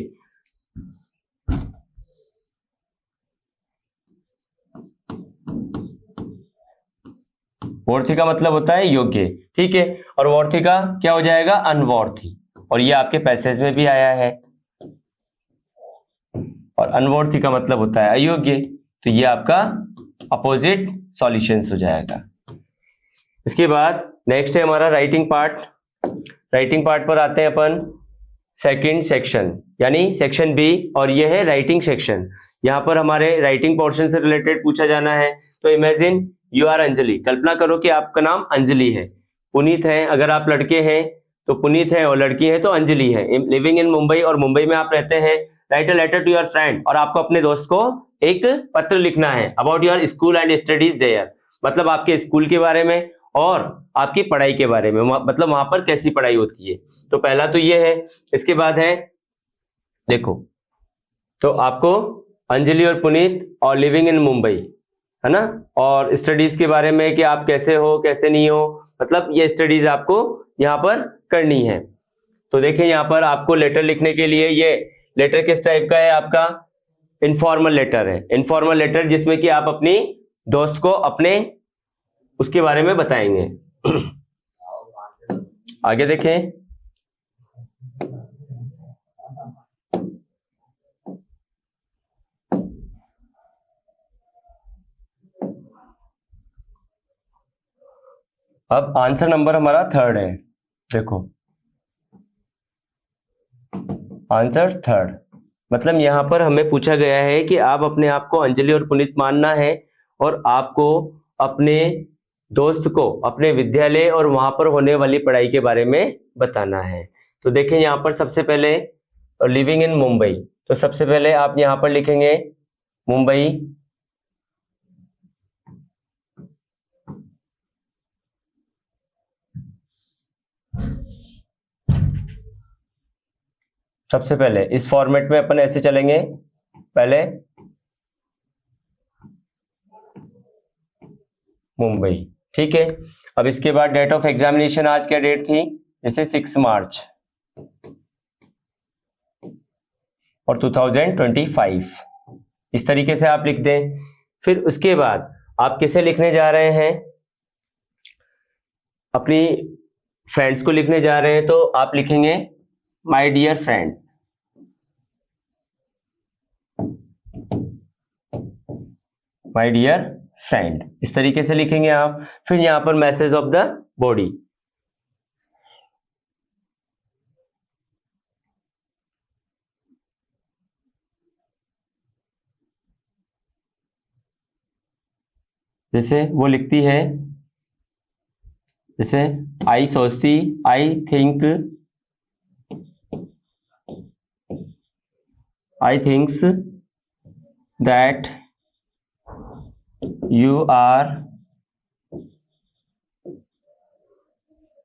वॉर्थी का मतलब होता है योग्य, ठीक है। और वॉर्थी का क्या हो जाएगा, अनवॉर्थी, और ये आपके पैसेज में भी आया है। और अनवॉर्थी का मतलब होता है अयोग्य, तो ये आपका अपोजिट सॉल्यूशंस हो जाएगा। इसके बाद नेक्स्ट है हमारा राइटिंग पार्ट। राइटिंग पार्ट पर आते हैं अपन, सेकंड सेक्शन, यानी सेक्शन बी, और ये है राइटिंग सेक्शन। यहाँ पर हमारे राइटिंग पोर्शन से रिलेटेड पूछा जाना है। तो इमेजिन यू आर अंजलि, कल्पना करो कि आपका नाम अंजलि है। पुनीत है, अगर आप लड़के हैं तो पुनीत है, और लड़की है तो अंजलि है। लिविंग इन मुंबई, और मुंबई में आप रहते हैं। Write a letter to your friend, और आपको अपने दोस्त को एक पत्र लिखना है। About your school and studies there, मतलब आपके स्कूल के बारे में और आपकी पढ़ाई के बारे में, मतलब वहां पर कैसी पढ़ाई होती है। तो पहला तो ये है। इसके बाद है देखो, तो आपको अंजलि और पुनीत और लिविंग इन मुंबई, है ना, और स्टडीज के बारे में कि आप कैसे हो कैसे नहीं हो, मतलब ये स्टडीज आपको यहाँ पर करनी है। तो देखिए यहाँ पर आपको लेटर लिखने के लिए, ये लेटर किस टाइप का है आपका, इनफॉर्मल लेटर है। इनफॉर्मल लेटर जिसमें कि आप अपनी दोस्त को अपने उसके बारे में बताएंगे। आगे देखें, अब आंसर नंबर हमारा 3rd है। देखो आंसर 3rd, मतलब यहां पर हमें पूछा गया है कि आप अपने आप को अंजलि और पुनीत मानना है, और आपको अपने दोस्त को अपने विद्यालय और वहां पर होने वाली पढ़ाई के बारे में बताना है। तो देखें यहाँ पर सबसे पहले लिविंग इन मुंबई, तो सबसे पहले आप यहाँ पर लिखेंगे मुंबई, सबसे पहले इस फॉर्मेट में अपन ऐसे चलेंगे, पहले मुंबई, ठीक है। अब इसके बाद डेट ऑफ एग्जामिनेशन आज क्या डेट थी, जैसे 6 मार्च और 2025, इस तरीके से आप लिख दें। फिर उसके बाद आप किसे लिखने जा रहे हैं, अपनी फ्रेंड्स को लिखने जा रहे हैं, तो आप लिखेंगे my dear friend, my dear friend, इस तरीके से लिखेंगे आप। फिर यहां पर मैसेज ऑफ द बॉडी, जैसे वो लिखती है जैसे आई सोचती, I think, I thinks that you are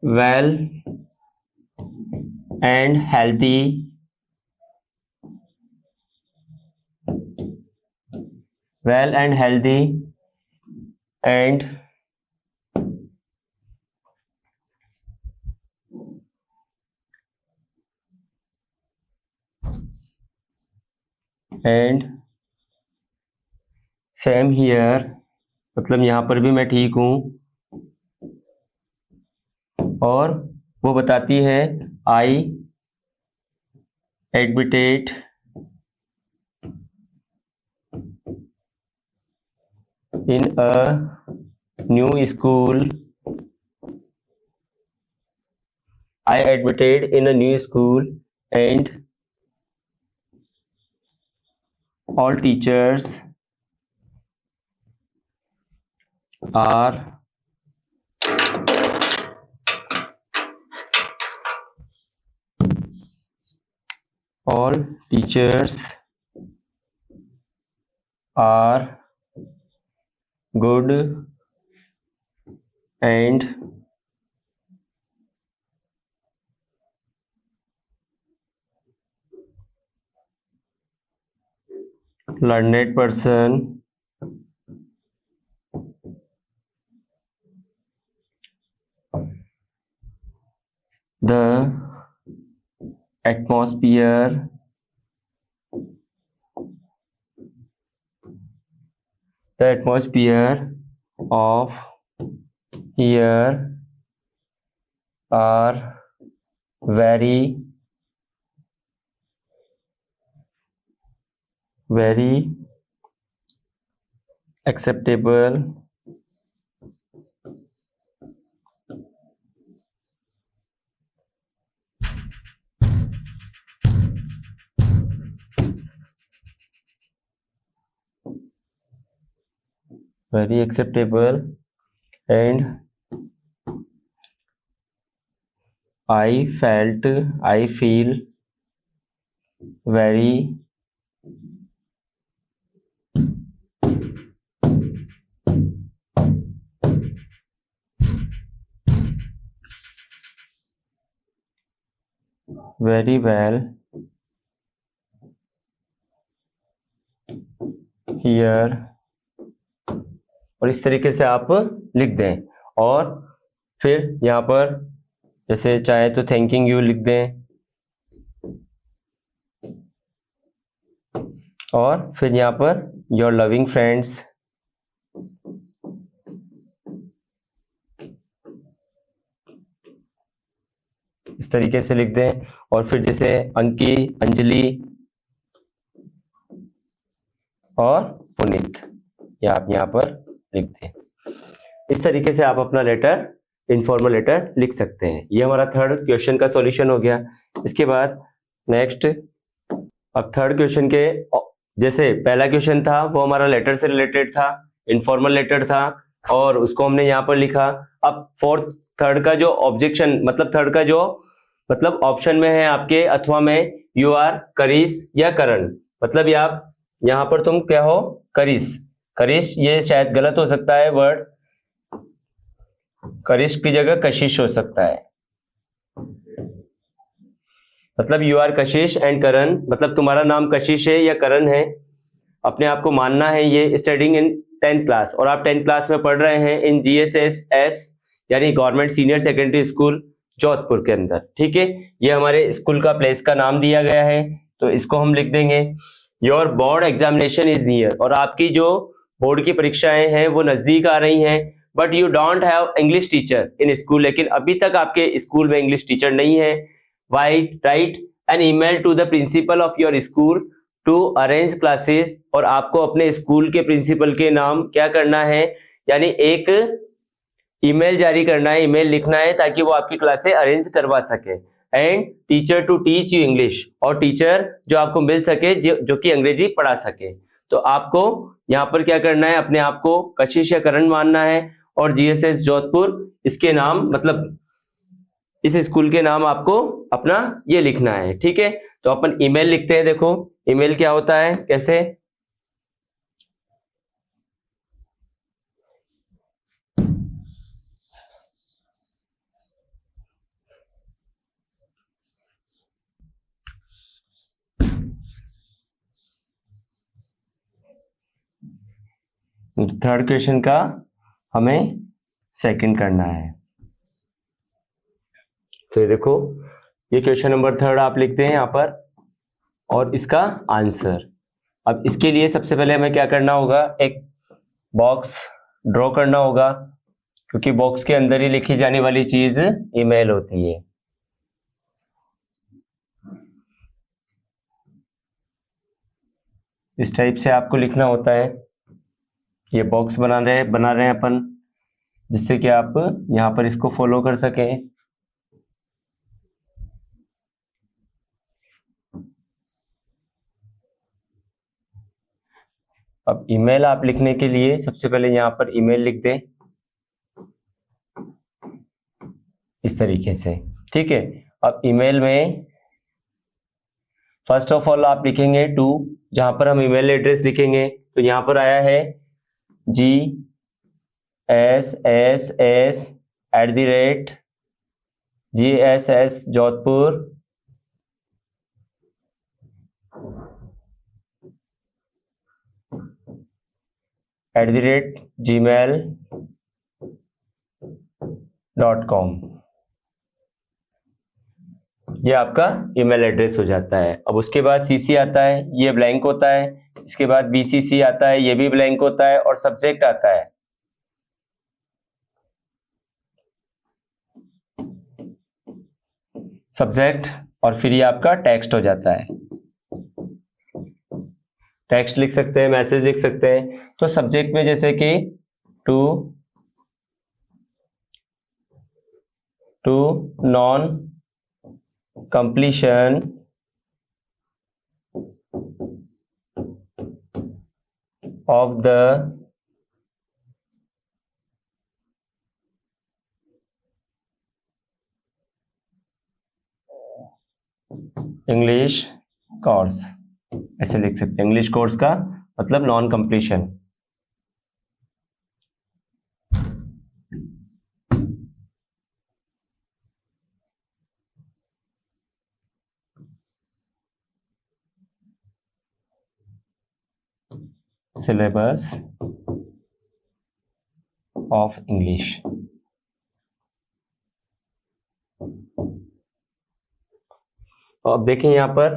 well and healthy, well and healthy and same here, मतलब यहाँ पर भी मैं ठीक हूँ। और वो बताती है आई admitted in a new school, I admitted in a new school and all teachers are good and learned person. The atmosphere of here are very acceptable and I feel very well here, और इस तरीके से आप लिख दें। और फिर यहाँ पर जैसे चाहे तो थैंकिंग यू लिख दें, और फिर यहाँ पर योर लविंग फ्रेंड्स, इस तरीके से लिख दें। और फिर जैसे अंकी, अंजलि और पुनीत, ये आप यहाँ पर लिख दें। इस तरीके से आप अपना लेटर, इनफॉर्मल लेटर लिख सकते हैं। ये हमारा थर्ड क्वेश्चन का सॉल्यूशन हो गया। इसके बाद नेक्स्ट, अब थर्ड क्वेश्चन के, जैसे पहला क्वेश्चन था वो हमारा लेटर से रिलेटेड था, इनफॉर्मल लेटर था, और उसको हमने यहाँ पर लिखा। अब थर्ड का जो ऑब्जेक्शन, मतलब थर्ड का जो मतलब ऑप्शन में है आपके अथवा में, यू आर करिश या करण, मतलब आप यहाँ पर तुम क्या हो, करिश। करिश ये शायद गलत हो सकता है वर्ड, करिश की जगह कशिश हो सकता है। मतलब यू आर कशिश एंड करण, मतलब तुम्हारा नाम कशिश है या करण है, अपने आप को मानना है। ये स्टडिंग इन 10th क्लास, और आप 10th क्लास में पढ़ रहे हैं इन GSS यानी government senior secondary school Jodhpur के अंदर। ठीक है, ये हमारे स्कूल का प्लेस का नाम दिया गया है, तो इसको हम लिख देंगे। Your board examination is near, और आपकी जो बोर्ड की परीक्षाएं हैं वो नजदीक आ रही हैं। But you don't have English teacher in school, लेकिन अभी तक आपके स्कूल में इंग्लिश टीचर नहीं है। Write an email to the principal of your school to arrange classes, और आपको अपने स्कूल के प्रिंसिपल के नाम क्या करना है, यानी एक ईमेल जारी करना है, ईमेल लिखना है, ताकि वो आपकी क्लासेस अरेंज करवा सके। And teacher to teach you English, और टीचर जो आपको मिल सके जो कि अंग्रेजी पढ़ा सके। तो आपको यहाँ पर क्या करना है, अपने आप को कशिश या करण मानना है, और जीएसएस जोधपुर, इसके नाम मतलब इस स्कूल के नाम आपको अपना ये लिखना है। ठीक है, तो अपन ईमेल लिखते हैं। देखो ईमेल क्या होता है, कैसे, थर्ड क्वेश्चन का हमें सेकंड करना है। तो ये देखो, ये क्वेश्चन नंबर थर्ड आप लिखते हैं यहाँ पर और इसका आंसर। अब इसके लिए सबसे पहले हमें क्या करना होगा, एक बॉक्स ड्रॉ करना होगा, क्योंकि बॉक्स के अंदर ही लिखी जाने वाली चीज ईमेल होती है। इस टाइप से आपको लिखना होता है। ये बॉक्स बना रहे हैं अपन, जिससे कि आप यहाँ पर इसको फॉलो कर सकें। अब ईमेल आप लिखने के लिए सबसे पहले यहाँ पर ईमेल लिख दें इस तरीके से। ठीक है, अब ईमेल में फर्स्ट ऑफ ऑल आप लिखेंगे टू, जहां पर हम ईमेल एड्रेस लिखेंगे तो यहाँ पर आया है GSSS जोधपुर @gmail.com, ये आपका ईमेल एड्रेस हो जाता है। अब उसके बाद CC आता है, ये ब्लैंक होता है। इसके बाद BCC आता है, ये भी ब्लैंक होता है। और सब्जेक्ट आता है, सब्जेक्ट, और फिर ये आपका टेक्स्ट हो जाता है। टेक्स्ट लिख सकते हैं, मैसेज लिख सकते हैं। तो सब्जेक्ट में जैसे कि to non completion of the English course, ऐसे लिख सकते हैं। इंग्लिश कोर्स का मतलब non completion. Syllabus of English. अब देखें यहाँ पर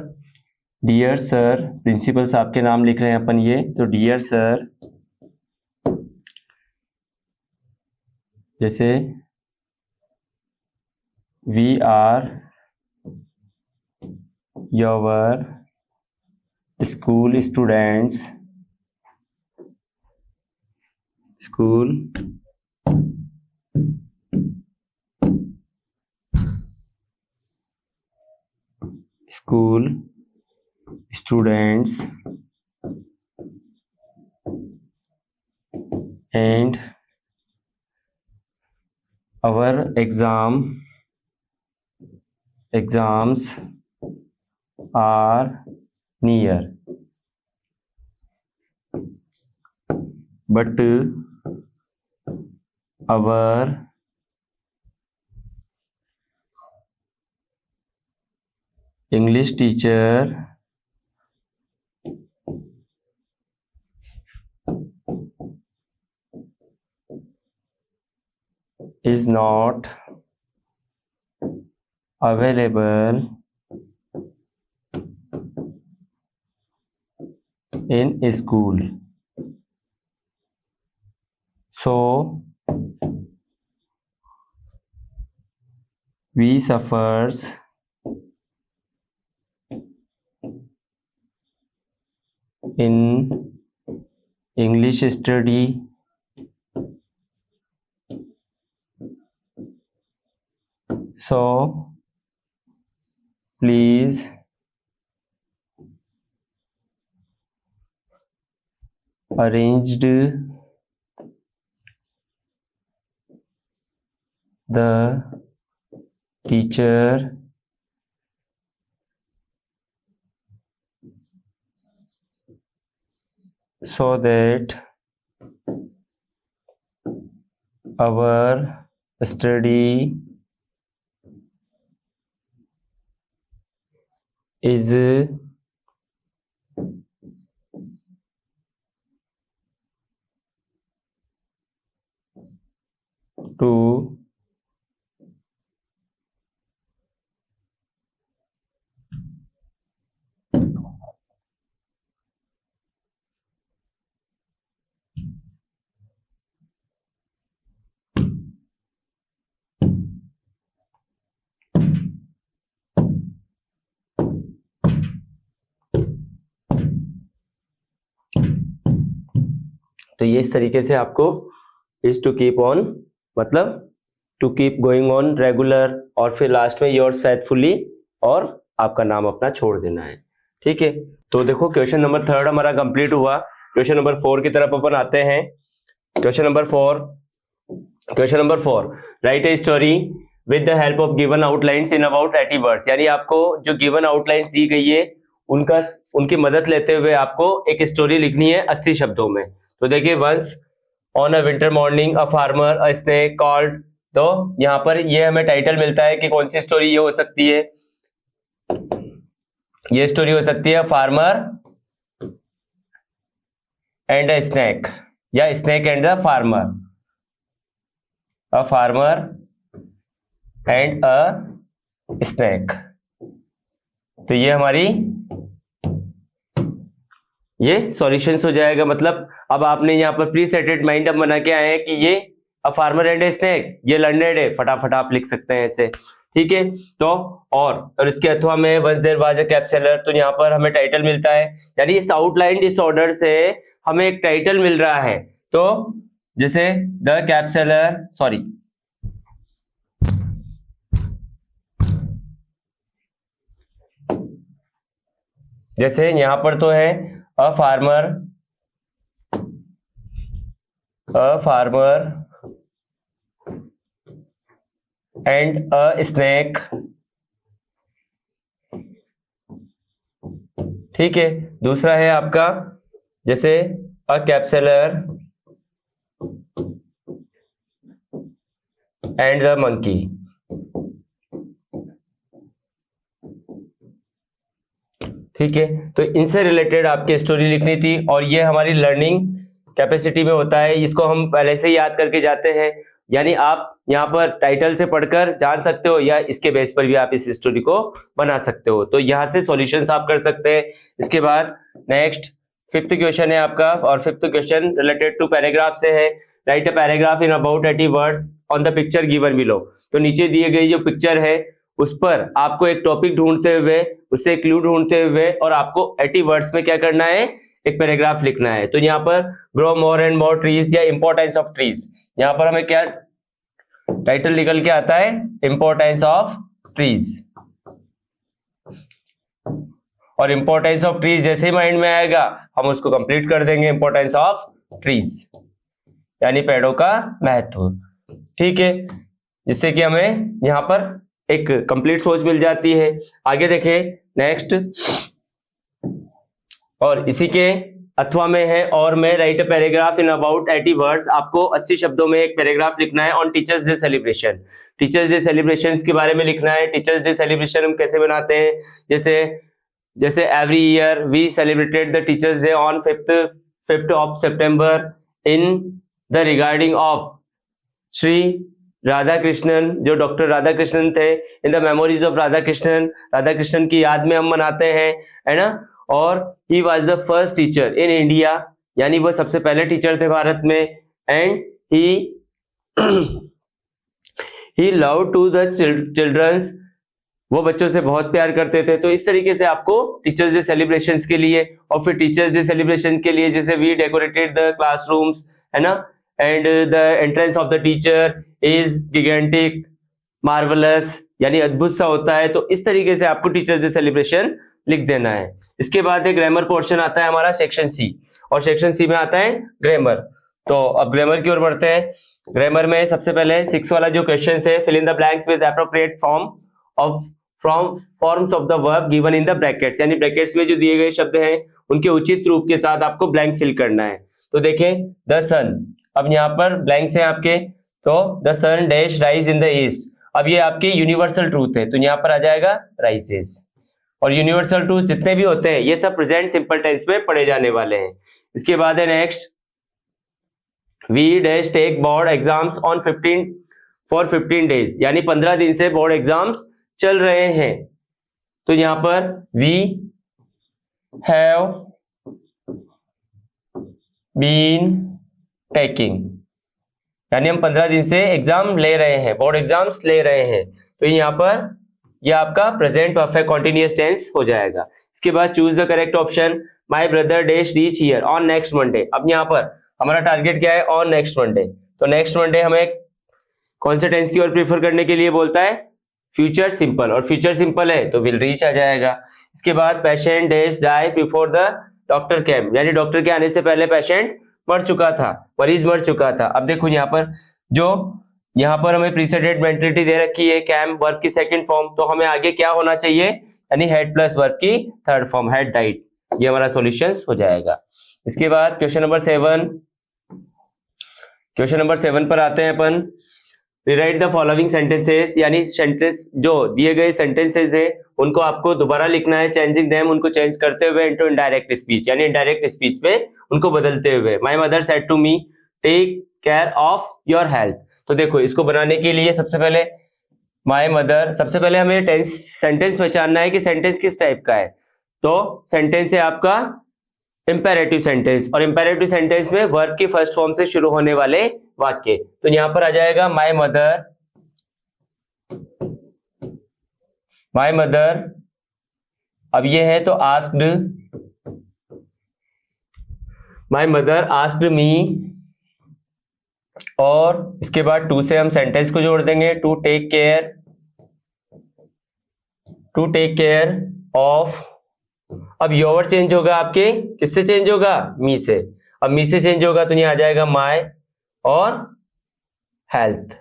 डियर सर, प्रिंसिपल साहब के नाम लिख रहे हैं अपन ये, तो डियर सर, जैसे we are your school students, school students and our exams are near, but our English teacher is not available in school, so we suffers in English study, so please arranged the teacher so that our study is to तो ये इस तरीके से आपको is to keep on मतलब to keep going on regular, और फिर last में योर्स फेथफुली और आपका नाम अपना छोड़ देना है। ठीक है, तो देखो क्वेश्चन नंबर 3 हमारा कंप्लीट हुआ। क्वेश्चन नंबर 4 की तरफ अपन आते हैं। Question number 4 right a story with the help of given outlines in about 80 words, यानी आपको जो गिवन आउटलाइंस दी गई है उनकी मदद लेते हुए आपको एक स्टोरी लिखनी है 80 शब्दों में। तो देखिए, once on a winter morning a farmer a snake called, तो यहाँ पर ये हमें टाइटल मिलता है कि कौन सी स्टोरी ये हो सकती है। ये स्टोरी हो सकती है फार्मर एंड अ स्नेक, या snake and the farmer, a farmer and a snake. तो ये हमारी ये सॉल्यूशंस हो जाएगा। मतलब अब आपने यहाँ पर प्री सेटेड माइंड अब बना के आए हैं कि ये a farmer and a snake, ये लर्नेड है, फटाफट आप लिख सकते हैं ऐसे। ठीक है, तो और इसके अथवा में once there was a cap seller, तो यहाँ पर हमें टाइटल मिलता है, यानी इस आउटलाइन डिसऑर्डर से हमें एक टाइटल मिल रहा है। तो जैसे द कैप सेलर, सॉरी जैसे यहाँ पर तो है a farmer and a snake. ठीक है, दूसरा है आपका जैसे अ कैप्सेलर एंड द मंकी। ठीक है, तो इनसे रिलेटेड आपकी स्टोरी लिखनी थी, और ये हमारी लर्निंग कैपेसिटी में होता है, इसको हम पहले से याद करके जाते हैं। यानी आप यहाँ पर टाइटल से पढ़कर जान सकते हो, या इसके बेस पर भी आप इस स्टोरी को बना सकते हो। तो यहाँ से सॉल्यूशंस आप कर सकते हैं। इसके बाद नेक्स्ट 5th क्वेश्चन है आपका, और 5th question related to paragraph से है। Right a paragraph in about 80 words on the picture given below. तो नीचे दिए गई जो पिक्चर है उस पर आपको एक टॉपिक ढूंढते हुए, उससे एक क्लू ढूंढते हुए, और आपको 80 वर्ड्स में क्या करना है, एक पैराग्राफ लिखना है। तो यहाँ पर grow more and more trees या इंपॉर्टेंस ऑफ ट्रीज, यहाँ पर हमें क्या टाइटल निकल के आता है, इंपॉर्टेंस ऑफ ट्रीज। और इंपॉर्टेंस ऑफ ट्रीज जैसे माइंड में आएगा हम उसको कंप्लीट कर देंगे, इंपॉर्टेंस ऑफ ट्रीज यानी पेड़ों का महत्व। ठीक है, जिससे कि हमें यहाँ पर एक कंप्लीट सोच मिल जाती है। आगे देखें नेक्स्ट, और इसी के अथवा में है और मैं right a paragraph in about 80 words. आपको 80 शब्दों में एक पैराग्राफ लिखना है on teachers day celebration. Teachers day celebrations के बारे में लिखना है। टीचर्स डे सेलिब्रेशन हम कैसे बनाते हैं, जैसे every year we celebrated the teachers day on 5th of September in the regarding of Shri Radhakrishnan, जो डॉक्टर राधा कृष्णन थे, in the memories of Radhakrishnan, Radhakrishnan की याद में हम मनाते हैं, है ना। और he was the first teacher in India, यानी वो सबसे पहले टीचर थे भारत में। And he love to the childrens, वो बच्चों से बहुत प्यार करते थे। तो इस तरीके से आपको टीचर्स डे सेलिब्रेशंस के लिए, और फिर टीचर्स डे सेलिब्रेशन के लिए जैसे वी डेकोरेटेड द क्लासरूम्स, है ना, and the entrance of the teacher is gigantic marvellous, यानी अद्भुत सा होता है। तो इस तरीके से आपको टीचर्स डे सेलिब्रेशन लिख देना है। इसके बाद एक ग्रामर पोर्शन आता है हमारा सेक्शन सी, और सेक्शन सी में आता है ग्रामर। तो अब ग्रामर की ओर बढ़ते हैं। ग्रामर में सबसे पहले 6 वाला जो क्वेश्चन है, fill in the blanks with appropriate forms of the verb given in the brackets, यानी ब्रैकेट्स में जो दिए गए शब्द हैं उनके उचित रूप के साथ आपको ब्लैंक फिल करना है। तो देखें द सन, अब यहाँ पर ब्लैंक्स हैं आपके, तो the sun dash rise in the east, अब ये आपके यूनिवर्सल ट्रूथ है तो यहाँ पर आ जाएगा राइजेस। और यूनिवर्सल ट्रूथ जितने भी होते हैं ये सब प्रेजेंट सिंपल टेंस में पढ़े जाने वाले हैं। इसके बाद है next, we dash take board exams on 15 days, यानी 15 दिन से बोर्ड एग्जाम्स चल रहे हैं। तो यहां पर वी हैव बीन टेकिंग, यानी हम 15 दिन से एग्जाम ले रहे हैं, बोर्ड एग्जाम्स ले रहे हैं। तो यहाँ पर यह आपका प्रेजेंट परफेक्ट कॉन्टिन्यूअस टेंस हो जाएगा। इसके बाद choose the correct option, my brother dash reach here on next Monday. अब यहाँ पर हमारा टारगेट क्या है, ऑन नेक्स्ट मंडे, तो नेक्स्ट मंडे हमें कौन से टेंस की ओर प्रीफर करने के लिए बोलता है, फ्यूचर सिंपल, और फ्यूचर सिंपल है तो विल रीच आ जाएगा। इसके बाद patient dash die before the doctor came, यानी डॉक्टर के आने से पहले पेशेंट मर चुका था, मरीज मर चुका था। अब देखो यहाँ पर जो यहाँ पर हमें प्रीसेडेड मेंटलिटी दे रखी है, कैम वर्ब की सेकंड फॉर्म, तो हमें आगे क्या होना चाहिए, यानी हेड प्लस वर्ब की थर्ड फॉर्म, हेड डाइड, ये हमारा सॉल्यूशंस हो जाएगा। इसके बाद क्वेश्चन नंबर 7 पर आते हैं अपन। रिराइट द फॉलोइंग सेंटेंसेस, यानी सेंटेंस जो दिए गए सेंटेंसेस है उनको आपको दोबारा लिखना है, चेंजिंग देम, उनको चेंज करते हुए इनटू इनडायरेक्ट स्पीच, यानी इनडायरेक्ट स्पीच में उनको बदलते हुए। My mother said to me take care of your health, तो देखो इसको बनाने के लिए सबसे पहले माय मदर, सबसे पहले हमें सेंटेंस पहचानना है कि सेंटेंस किस टाइप का है। तो सेंटेंस है आपका इंपेरेटिव सेंटेंस, और इंपेरेटिव सेंटेंस में वर्ब की फर्स्ट फॉर्म से शुरू होने वाले वाक्य, तो यहां पर आ जाएगा माय मदर, अब ये है तो asked, my mother asked me, और इसके बाद टू से हम सेंटेंस को जोड़ देंगे, टू टेक केयर ऑफ। अब योर चेंज होगा आपके, किससे चेंज होगा, मी से, अब मी से चेंज होगा तो ये आ जाएगा माय और हेल्थ।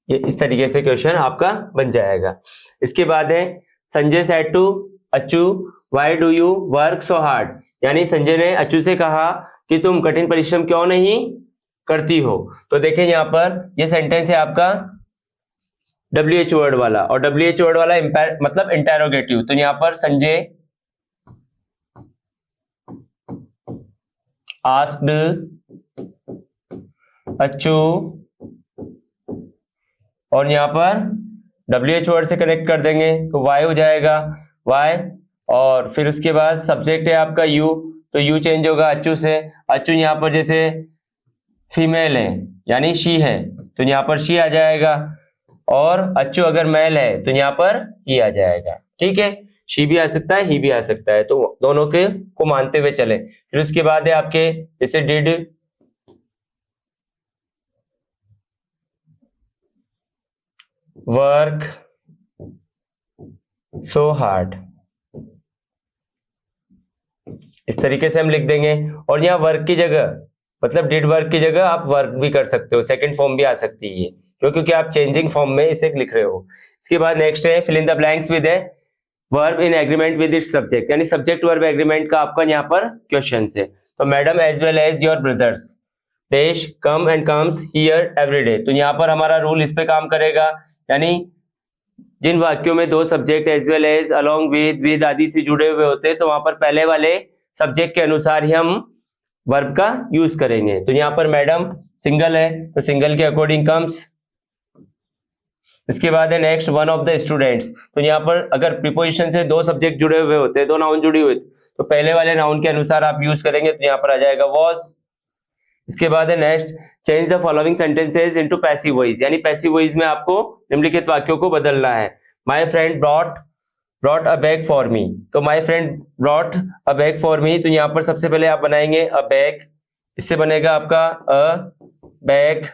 ये इस तरीके से क्वेश्चन आपका बन जाएगा। इसके बाद है Sanjay said to Achchu why do you work so hard, यानी संजय ने अच्चू से कहा कि तुम कठिन परिश्रम क्यों नहीं करती हो। तो देखें यहाँ पर ये सेंटेंस है आपका WH वर्ड वाला, और WH वर्ड वाला मतलब इंटेरोगेटिव, तो यहाँ पर संजय आस्क्ड अच्चू, और यहाँ पर WH वर्ड से कनेक्ट कर देंगे तो वाई हो जाएगा, वाई, और फिर उसके बाद सब्जेक्ट है आपका यू, तो यू चेंज होगा अच्चू से, अच्चू यहाँ पर जैसे फीमेल है यानी शी है तो यहाँ पर शी आ जाएगा, और अच्चू अगर मेल है तो यहाँ पर ही आ जाएगा। ठीक है, शी भी आ सकता है, ही भी आ सकता है, तो दोनों के को मानते हुए चले। फिर उसके बाद है आपके जैसे डिड वर्क सो हार्ड, इस तरीके से हम लिख देंगे। और यहाँ वर्क की जगह मतलब डिड वर्क की जगह आप वर्क भी कर सकते हो, सेकंड फॉर्म भी आ सकती है क्योंकि आप चेंजिंग फॉर्म में इसे लिख रहे हो। इसके बाद नेक्स्ट है fill in the blanks with a verb in agreement with its subject, यानी सब्जेक्ट वर्ब एग्रीमेंट का आपका यहाँ पर क्वेश्चन है। तो madam as well as your brothers dash come and comes here every day, तो यहाँ पर हमारा रूल इस पे काम करेगा, यानी जिन वाक्यों में दो subject as well as along with आदि से जुड़े हुए होते हैं तो वहां पर पहले वाले सब्जेक्ट के अनुसार ही हम वर्ब का यूज करेंगे। तो यहाँ पर मैडम सिंगल है तो सिंगल के अकॉर्डिंग कम्स। इसके बाद है next one of the students, तो यहाँ पर अगर प्रीपोजिशन से दो सब्जेक्ट जुड़े हुए होते हैं, दो नाउन जुड़ी हुई, तो पहले वाले नाउन के अनुसार आप यूज करेंगे, तो यहाँ पर आ जाएगा वॉज। इसके बाद है next change the following sentences into passive voice, यानी पैसिव वॉइस में आपको निम्नलिखित वाक्यों को बदलना है। My friend brought a bag for me, तो my friend brought a bag for me, तो यहाँ पर सबसे पहले आप बनाएंगे अ बैग, इससे बनेगा आपका अ बैग,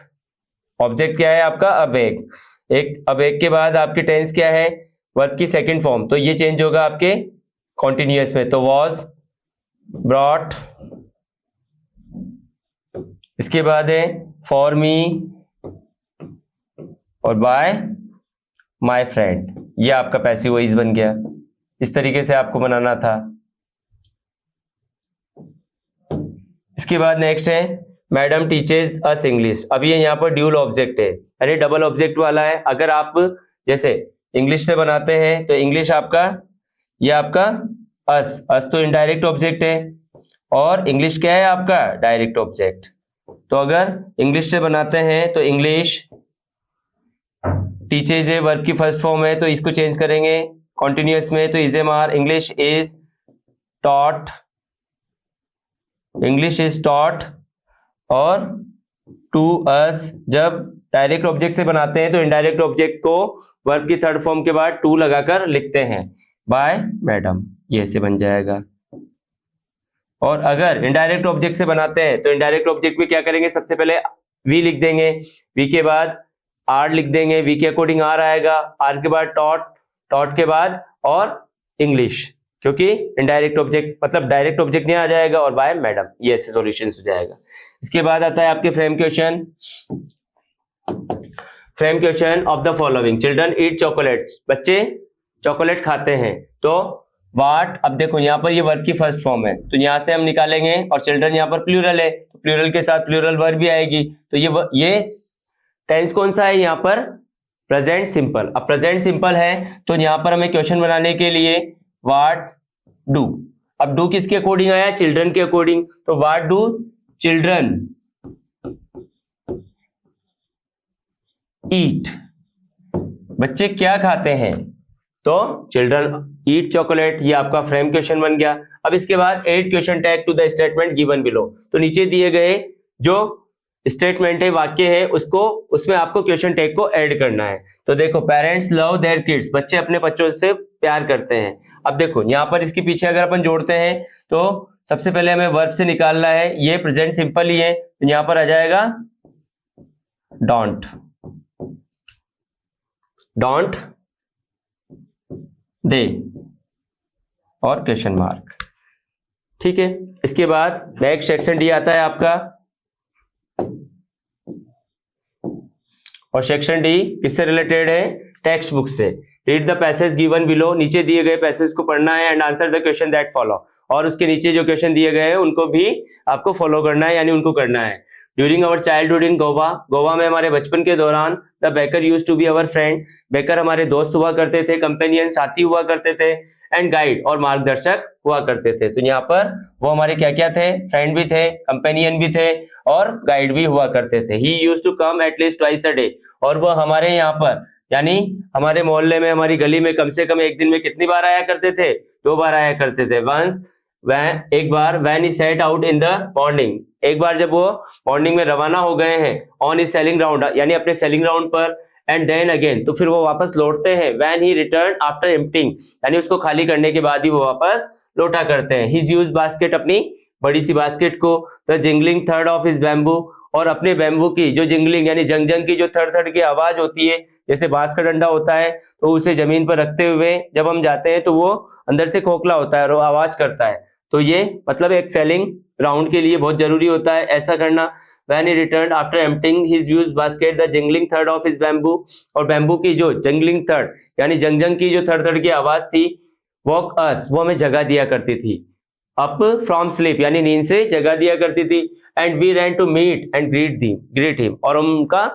ऑब्जेक्ट क्या है आपका अ बैग, एक अब एक के बाद आपकी टेंस क्या है वर्ब की सेकंड फॉर्म, तो ये चेंज होगा आपके कॉन्टिन्यूअस में, तो वॉज ब्रॉट, इसके बाद है फॉर मी और बाय माय फ्रेंड। ये आपका पैसिव वॉइस बन गया। इस तरीके से आपको बनाना था। इसके बाद नेक्स्ट है मैडम टीचेज अस इंग्लिश। अब ये यहाँ पर ड्यूल ऑब्जेक्ट है, अरे डबल ऑब्जेक्ट वाला है। अगर आप जैसे इंग्लिश से बनाते हैं तो इंग्लिश आपका, ये आपका अस तो इनडायरेक्ट ऑब्जेक्ट है और इंग्लिश क्या है आपका डायरेक्ट ऑब्जेक्ट। तो अगर इंग्लिश से बनाते हैं तो इंग्लिश टीचेज है, वर्ब की फर्स्ट फॉर्म है तो इसको चेंज करेंगे कॉन्टिन्यूअस में, तो is am are, English is taught, English is taught और टू अस। जब डायरेक्ट ऑब्जेक्ट से बनाते हैं तो इनडायरेक्ट ऑब्जेक्ट को वर्ब की थर्ड फॉर्म के बाद टू लगाकर लिखते हैं, बाय मैडम, ये से बन जाएगा। और अगर इनडायरेक्ट ऑब्जेक्ट से बनाते हैं तो इनडायरेक्ट ऑब्जेक्ट में क्या करेंगे, सबसे पहले वी लिख देंगे, वी के बाद आर लिख देंगे, वी के अकॉर्डिंग आर आएगा, आर के बाद टॉट, टॉट के बाद और इंग्लिश, क्योंकि इनडायरेक्ट ऑब्जेक्ट मतलब डायरेक्ट ऑब्जेक्ट नहीं आ जाएगा, और बाय मैडम, ये ऐसे सॉल्यूशन हो जाएगा। इसके बाद आता है आपके frame question. Frame question of the following, children eat chocolates, बच्चे चॉकलेट खाते हैं। तो वाट, अब देखो यहाँ पर ये वर्ब की फर्स्ट फॉर्म है तो यहाँ से हम निकालेंगे, और चिल्ड्रन यहाँ पर प्लूरल है तो प्लूरल के साथ प्लूरल वर्ब भी आएगी। तो ये टेंस कौन सा है यहाँ पर, प्रेजेंट सिंपल। अब प्रेजेंट सिंपल है तो यहाँ पर हमें क्वेश्चन बनाने के लिए व्हाट डू, अब डू किसके अकॉर्डिंग आया, चिल्ड्रन के अकॉर्डिंग। तो व्हाट डू चिल्ड्रन ईट, बच्चे क्या खाते हैं, तो चिल्ड्रन ईट चॉकलेट, ये आपका फ्रेम क्वेश्चन बन गया। अब इसके बाद add question tag to the statement given below, तो नीचे दिए गए जो स्टेटमेंट है, वाक्य है, उसको उसमें आपको क्वेश्चन टैग को ऐड करना है। तो देखो पेरेंट्स लव देयर किड्स, बच्चे अपने बच्चों से प्यार करते हैं। अब देखो यहाँ पर इसके पीछे अगर अपन जोड़ते हैं तो सबसे पहले हमें वर्ब से निकालना है, ये प्रेजेंट सिंपल ही है तो यहाँ पर आ जाएगा डोंट, डोंट दे और क्वेश्चन मार्क, ठीक है। इसके बाद नेक्स्ट सेक्शन डी आता है आपका, और सेक्शन डी किससे रिलेटेड है, टेक्स्ट बुक से। Read the passage given below, नीचे दिए गए पैसेज को पढ़ना है and answer the question that follow, और उसके नीचे जो क्वेश्चन दिए गए हैं उनको भी आपको फॉलो करना है, यानी उनको करना है। During our childhood in Goa, Goa में हमारे बचपन के दौरान the baker use to be our friend, baker हमारे दोस्त हुआ करते थे, कंपेनियन साथी हुआ करते थे, एंड गाइड और मार्गदर्शक हुआ करते थे। तो यहाँ पर वो हमारे क्या क्या थे, फ्रेंड भी थे, कंपेनियन भी थे और गाइड भी हुआ करते थे। He used to come at least twice a day, और वो हमारे यहाँ पर यानी हमारे मोहल्ले में, हमारी गली में कम से कम एक दिन में कितनी बार आया करते थे, 2 बार आया करते थे। वंस एक बार when he set out in the morning, एक बार जब वो मॉर्निंग में रवाना हो गए हैं, ऑन हिज सेलिंग राउंड यानी अपने सेलिंग राउंड पर, एंड देन अगेन तो फिर वो वापस लौटते हैं, when he return after emptying यानी उसको खाली करने के बाद ही वो वापस लौटा करते हैं। हिज यूज बास्केट, अपनी बड़ी सी बास्केट को, the jingling third of his bamboo, और अपने बैम्बू की जो जिंगलिंग यानी जंग जंग की जो थड़ थड़ की आवाज होती है, जैसे बांस का डंडा होता है तो उसे जमीन पर रखते हुए जब हम जाते हैं तो वो अंदर से खोखला होता है और वो आवाज करता है। तो ये मतलब एक सेलिंग राउंड के लिए बहुत जरूरी होता है ऐसा करना। When he returned after emptying his used basket, the jingling third of his bamboo, और बैम्बू की जो जंगलिंग थर्ड यानी जंग जंग की जो थड़ थड़ की आवाज थी, woke us, वो हमें जगा दिया करती थी, up from sleep यानी नींद से जगा दिया करती थी, and we ran to meet and greet him, और हम उनका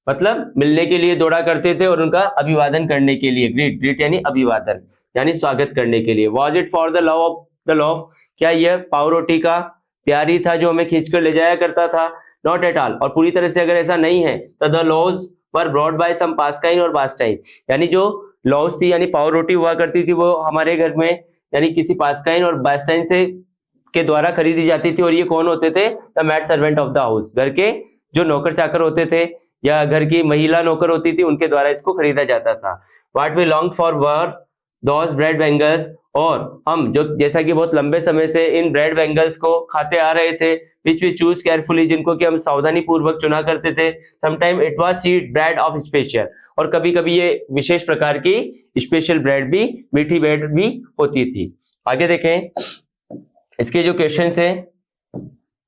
मतलब मिलने के लिए दौड़ा करते थे और उनका अभिवादन करने के लिए, ग्रीट यानी अभिवादन यानी स्वागत करने के लिए। Was it for the love of the loaf, क्या यह पाव रोटी का प्यार ही था जो हमें खींचकर ले जाया करता था, नॉट एट ऑल, और पूरी तरह से अगर ऐसा नहीं है तो the laws were brought by some Paskine और बास्टाइन, यानी जो लॉज थी यानी पाव रोटी हुआ करती थी वो हमारे घर में यानी किसी पास्काइन और बास्टाइन से के द्वारा खरीदी जाती थी, और ये कौन होते थे, the mad servant of the house, घर के जो नौकर चाकर होते थे या घर की महिला नौकर होती थी उनके द्वारा इसको खरीदा जाता था। What we long for were those bread bangles, और हम जो जैसा कि बहुत लंबे समय से इन ब्रेड बैंगल्स को खाते आ रहे थे, विच वी चूज केयरफुली, जिनको कि हम सावधानी पूर्वक चुना करते थे। Sometime it was seed bread of special, और कभी कभी ये विशेष प्रकार की स्पेशल ब्रेड भी, मीठी ब्रेड भी होती थी। आगे देखें, इसके जो क्वेश्चन है,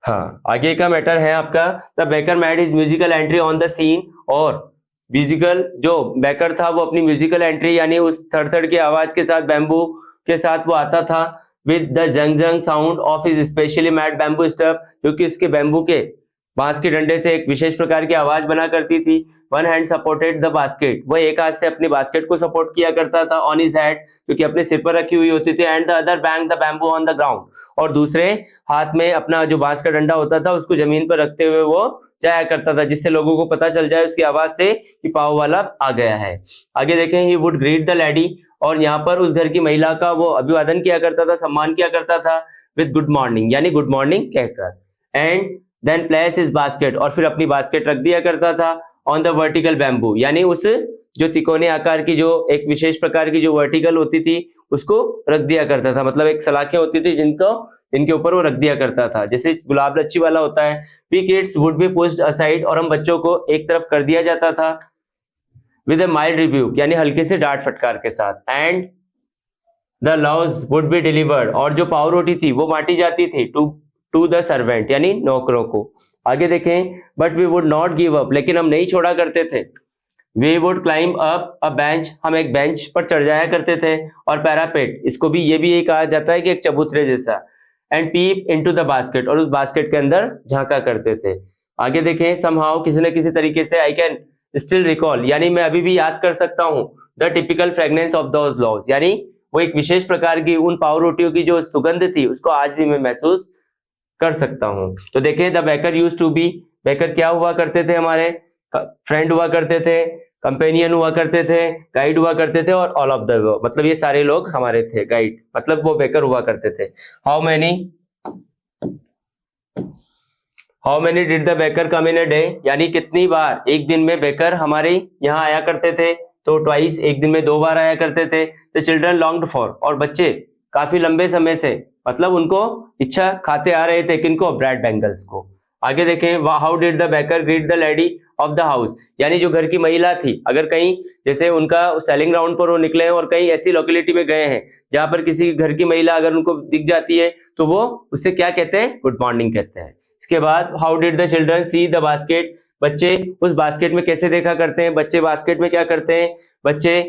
हाँ आगे का मैटर है आपका, the baker made his musical entry on the scene, और म्यूजिकल जो बेकर था वो अपनी म्यूजिकल एंट्री यानी उस थड़ की आवाज के साथ बैम्बू के साथ वो आता था, विद द जंग जंग sound of his specially mad bamboo stuff, जो कि उसके बैम्बू के बांस के डंडे से एक विशेष प्रकार की आवाज बना करती थी। One hand supported the basket, वह एक हाथ से अपनी बास्केट को सपोर्ट किया करता था, ऑन हिज हेड, जो कि अपने सिर पर रखी हुई होती थी, and the other bang the bamboo on the ground, और दूसरे हाथ में अपना जो बांस का डंडा होता था उसको जमीन पर रखते हुए वो जाया करता था, जिससे लोगों को पता चल जाए उसकी आवाज से कि पाव वाला आ गया है। आगे देखें, he would greet the lady, और यहाँ पर उस घर की महिला का वो अभिवादन किया करता था, सम्मान किया करता था, विद गुड मॉर्निंग यानी गुड मॉर्निंग कहकर, and then place is basket, और फिर अपनी बास्केट रख दिया करता था ऑन द वर्टिकल बैम्बू, यानी उस जो तिकोने आकार की जो एक विशेष प्रकार की जो वर्टिकल होती थी उसको रख दिया करता था, मतलब एक सलाखें होती थी जिनके ऊपर वो रख दिया करता था, जैसे गुलाब लच्छी वाला होता है। We kids would be pushed aside, और हम बच्चों को एक तरफ कर दिया जाता था, विद अ माइल्ड रिब्यूक यानी हल्के से डांट फटकार के साथ, and the loaves would be delivered, और जो पाव रोटी थी वो बांटी जाती थी टू द सर्वेंट यानी नौकरों को। आगे देखें, but we would not give up, लेकिन हम नहीं छोड़ा करते थे। We would climb up a bench, हम एक बेंच पर चढ़ जाया करते थे, और पैरापेट, इसको भी ये भी कहा जाता है कि एक चबूतरे जैसा, and peep into the basket, और उस बास्केट के अंदर झांका करते थे। आगे देखें, समहाउ किसी न किसी तरीके से, आई कैन स्टिल रिकॉल यानी मैं अभी भी याद कर सकता हूँ, the typical fragrance of those loaves, यानी वो एक विशेष प्रकार की उन पाव रोटियों की जो सुगंध थी उसको आज भी मैं महसूस कर सकता हूं। तो देखिए, the baker used to be, baker क्या हुआ करते थे, हमारे फ्रेंड हुआ करते थे, कंपेनियन हुआ करते थे, गाइड हुआ करते थे, और ऑल ऑफ द मतलब ये सारे लोग हमारे थे, गाइड मतलब वो बेकर हुआ करते थे। How many did the baker come in a day, यानी कितनी बार एक दिन में बेकर हमारे यहाँ आया करते थे, तो ट्वाइस, एक दिन में 2 बार आया करते थे। द चिल्ड्रन लॉन्ग्ड फॉर, और बच्चे काफी लंबे समय से मतलब उनको इच्छा खाते आ रहे थे, किनको, ब्रेड बैंगल्स को। आगे देखें, how did the baker greet the lady of the house, यानी जो घर की महिला थी, अगर कहीं जैसे उनका सेलिंग राउंड पर वो निकले हैं और कहीं ऐसी लोकेलिटी में गए हैं जहां पर किसी घर की महिला अगर उनको दिख जाती है तो वो उससे क्या कहते हैं, गुड मॉर्निंग कहते हैं। इसके बाद, how did the children see the basket, बच्चे उस बास्केट में कैसे देखा करते हैं, बच्चे बास्केट में क्या करते हैं, बच्चे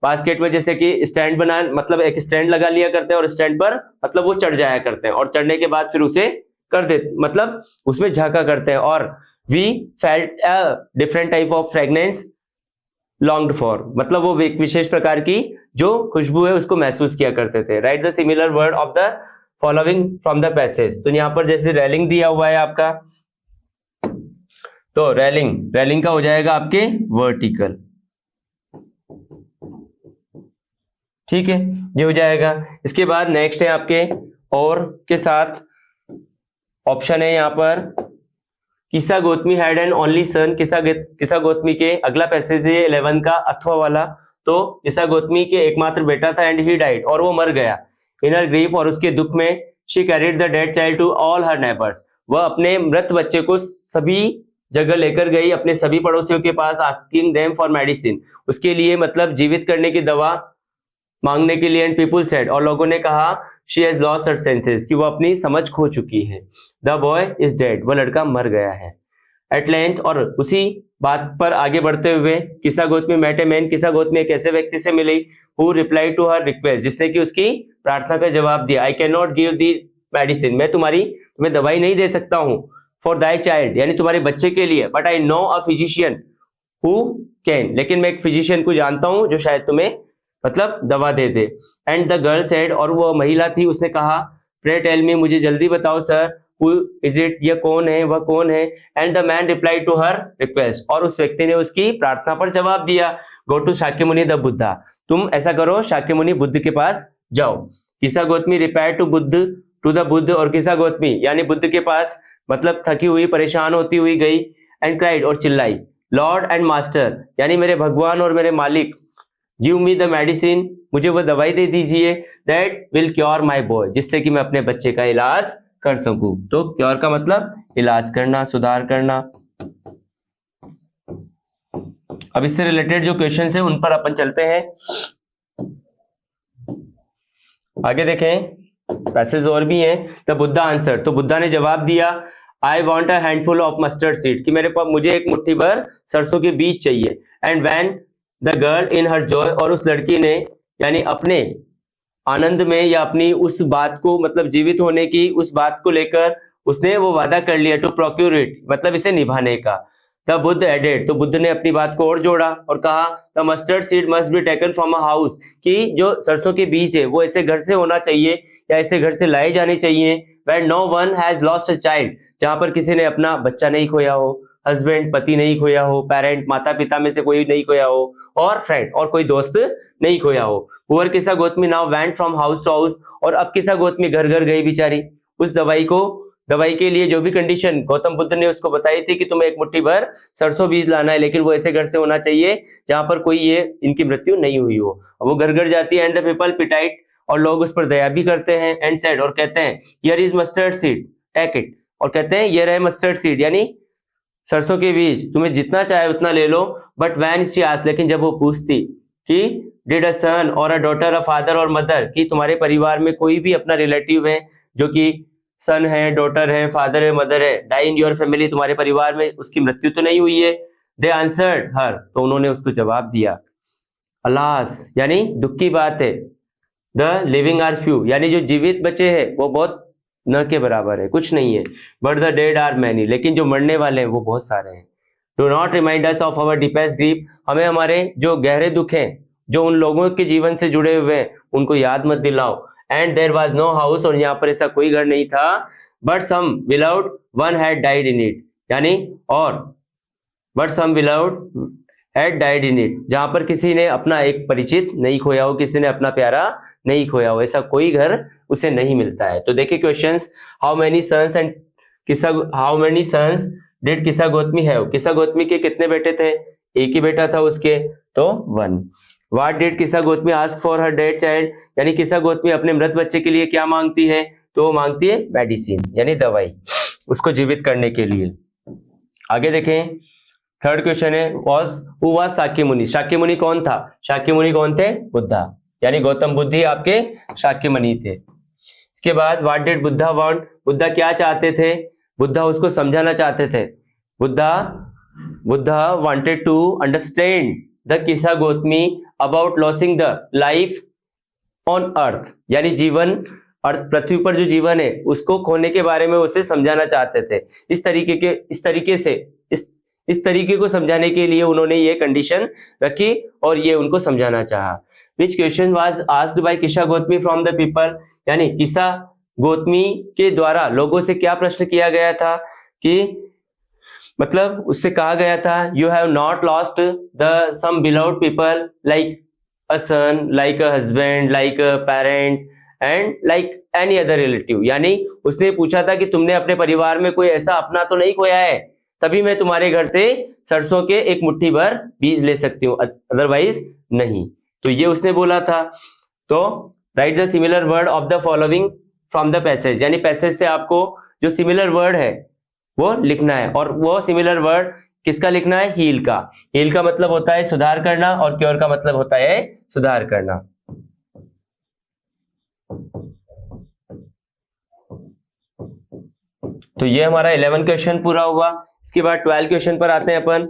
बास्केट में जैसे कि स्टैंड बना, मतलब एक स्टैंड लगा लिया करते हैं और स्टैंड पर मतलब वो चढ़ जाया करते हैं, और चढ़ने के बाद फिर उसे कर दे मतलब उसमें झांका करते हैं। और we felt a different type of fragrance longed for, मतलब वो एक विशेष प्रकार की जो खुशबू है उसको महसूस किया करते थे। Right the similar word of the following from the passage, तो यहाँ पर जैसे रेलिंग दिया हुआ है आपका, तो रेलिंग का हो जाएगा आपके वर्टिकल, ठीक है, ये हो जाएगा। इसके बाद नेक्स्ट है आपके और के साथ ऑप्शन है यहाँ पर, किसा Gautami had an only son, किसा गौतमी के अगला पैसेज है 11 का अथवा वाला, तो किसा गौतमी के एकमात्र बेटा था, एंड ही डाइड, और वो मर गया, इन हर ग्रीफ, और उसके दुख में, she carried the dead child to all her neighbours, वह अपने मृत बच्चे को सभी जगह लेकर गई, अपने सभी पड़ोसियों के पास, आस्किंग देम फॉर मेडिसिन, उसके लिए मतलब जीवित करने की दवा मांगने के लिए, एंड पीपुल सेड, और लोगों ने कहा, she has lost her senses, कि वो अपनी समझ खो चुकी है, द बॉय इज डेड, वह लड़का मर गया है। एट लेंथ, और उसी बात पर आगे बढ़ते हुए, किसा गौतमी मेट ए मैन, किसा गौतमी एक ऐसे व्यक्ति से मिली, who reply to her request, जिसने कि उसकी प्रार्थना का जवाब दिया, I can not give the medicine, मैं तुम्हें दवाई नहीं दे सकता हूँ, फॉर दाई चाइल्ड, यानी तुम्हारे बच्चे के लिए, but I know a physician who can, लेकिन मैं एक फिजिशियन को जानता हूं जो शायद तुम्हें मतलब दवा दे दे। एंड द गर्ल सेड, और वो महिला थी उसने कहा, प्रे टेल मी, मुझे जल्दी बताओ सर, हु इज इट, ये कौन है, वह कौन है। And the man reply to her request, और उस व्यक्ति ने उसकी प्रार्थना पर जवाब दिया, go to Shakyamuni the Buddha, तुम ऐसा करो, शाक्यमुनि बुद्ध के पास जाओ। Kisa Gautami reply to the Buddha, और किसा गौतमी यानी बुद्ध के पास मतलब थकी हुई परेशान होती हुई गई, एंड क्राइड, और चिल्लाई, लॉर्ड एंड मास्टर, यानी मेरे भगवान और मेरे मालिक, गिव मी द मेडिसिन, मुझे वो दवाई दे दीजिए, that will cure my boy, जिससे कि मैं अपने बच्चे का इलाज कर सकूं। तो क्योर का मतलब इलाज करना, सुधार करना। अब इससे रिलेटेड जो क्वेश्चन है उन पर अपन चलते हैं। आगे देखें, पैसेज और भी हैं। द बुद्धा आंसर, तो बुद्धा ने जवाब दिया, I want a handful of mustard seed, कि मेरे पास मुझे एक मुट्ठी भर सरसों के बीज चाहिए। And when the girl in her Joy, और उस लड़की ने यानी अपने आनंद में या अपनी उस बात को मतलब जीवित होने की उस बात को लेकर उसने वो वादा कर लिया, टू प्रोक्यूर इट मतलब इसे निभाने का। द बुद्ध एडेड, तो बुद्ध ने अपनी बात को और जोड़ा और कहा, the mustard seed must be taken from a house, कि जो सरसों के बीज है वो ऐसे घर से होना चाहिए या ऐसे घर से लाए जाने चाहिए, where no one has lost a child, जहां पर किसी ने अपना बच्चा नहीं खोया हो, हस्बैंड पति नहीं खोया हो, पेरेंट माता पिता में से कोई नहीं खोया हो, और फ्रेंड और कोई दोस्त नहीं खोया हो। Poor Kisa Gotami now went from house to house, और अब किस्सा गोतमी घर घर गई बेचारी उस दवाई के लिए जो भी कंडीशन गौतम बुद्ध ने उसको बताई थी कि तुम्हें एक मुट्ठी भर सरसों बीज लाना है, लेकिन वो ऐसे घर से होना चाहिए जहां पर कोई ये इनकी मृत्यु नहीं हुई हो। वो घर घर जाती है, एंड द पीपल पिटाइट, और लोग उस पर दया भी करते हैं, एंड सेड, और कहते हैं, here is mustard seed take it, और कहते हैं ये रहे मस्टर्ड सीड यानी सरसों के बीज, तुम्हें जितना चाहे उतना ले लो। बट व्हेन शी आस्क्ड, लेकिन जब वो पूछती कि डिड अ सन और अ डॉटर अ फादर और मदर, कि तुम्हारे परिवार में कोई भी अपना रिलेटिव है जो कि सन है, डॉटर है, फादर है, मदर है, डाई इन योर फैमिली, तुम्हारे परिवार में उसकी मृत्यु तो नहीं हुई है। दे आंसर्ड हर, तो उन्होंने उसको जवाब दिया, अलास यानी दुख की बात है, द लिविंग आर फ्यू यानी जो जीवित बचे हैं वो बहुत न के बराबर है, कुछ नहीं है। But the dead are many, लेकिन जो मरने वाले हैं वो बहुत सारे हैं। Do not remind us of our deepest grief, हमें हमारे जो गहरे दुख हैं जो उन लोगों के जीवन से जुड़े हुए हैं उनको याद मत दिलाओ। And there was no house, और यहाँ पर ऐसा कोई घर नहीं था, but some beloved one had died in it, यानी और but some beloved had died in it, जहां पर किसी ने अपना एक परिचित नहीं खोया हो, किसी ने अपना प्यारा नहीं खोया हो, ऐसा कोई घर उसे नहीं मिलता है। तो देखिए questions, how many sons and how many sons did Kisa Gotami have, किस्सा गोतमी के कितने बेटे थे, एक ही बेटा था उसके, तो 1। What did Kisa Gotami ask for her dead child, यानी किस्सा गोतमी अपने मृत बच्चे के लिए क्या मांगती है, तो वो मांगती है मेडिसिन यानी दवाई उसको जीवित करने के लिए। आगे देखें, थर्ड क्वेश्चन है, हु वाज शाक्य मुनि, शाक्य मुनि कौन था, शाक्य मुनि कौन थे, बुद्धा, यानी गौतम बुद्ध ही आपके शाक्य मुनि थे। इसके बाद what did Buddha want, Buddha क्या चाहते थे, बुद्धा उसको समझाना चाहते थे। Buddha wanted to understand the Kisa Gotami about losing the life on earth, यानी जीवन अर्थ पृथ्वी पर जो जीवन है उसको खोने के बारे में उसे समझाना चाहते थे। इस तरीके को समझाने के लिए उन्होंने ये कंडीशन रखी और ये उनको समझाना चाहा। Which question was asked by किस्सा गोतमी फ्रॉम द पीपल, यानी किस्सा गोतमी के द्वारा लोगों से क्या प्रश्न किया गया था, कि मतलब उससे कहा गया था, you have not lost the some beloved people like a son, like a husband, like a parent and like any other relative, यानी उसने पूछा था कि तुमने अपने परिवार में कोई ऐसा अपना तो नहीं खोया है, तभी मैं तुम्हारे घर से सरसों के एक मुट्ठी भर बीज ले सकती हूँ, अदरवाइज नहीं। तो ये उसने बोला था। तो right the similar word of the following from the passage, यानी पैसेज से आपको जो सिमिलर वर्ड है वो लिखना है, और वो सिमिलर वर्ड किसका लिखना है, हील का। हील का मतलब होता है सुधार करना और क्योर का मतलब होता है सुधार करना। तो ये हमारा 11 क्वेश्चन पूरा हुआ। इसके बाद 12 क्वेश्चन पर आते हैं अपन।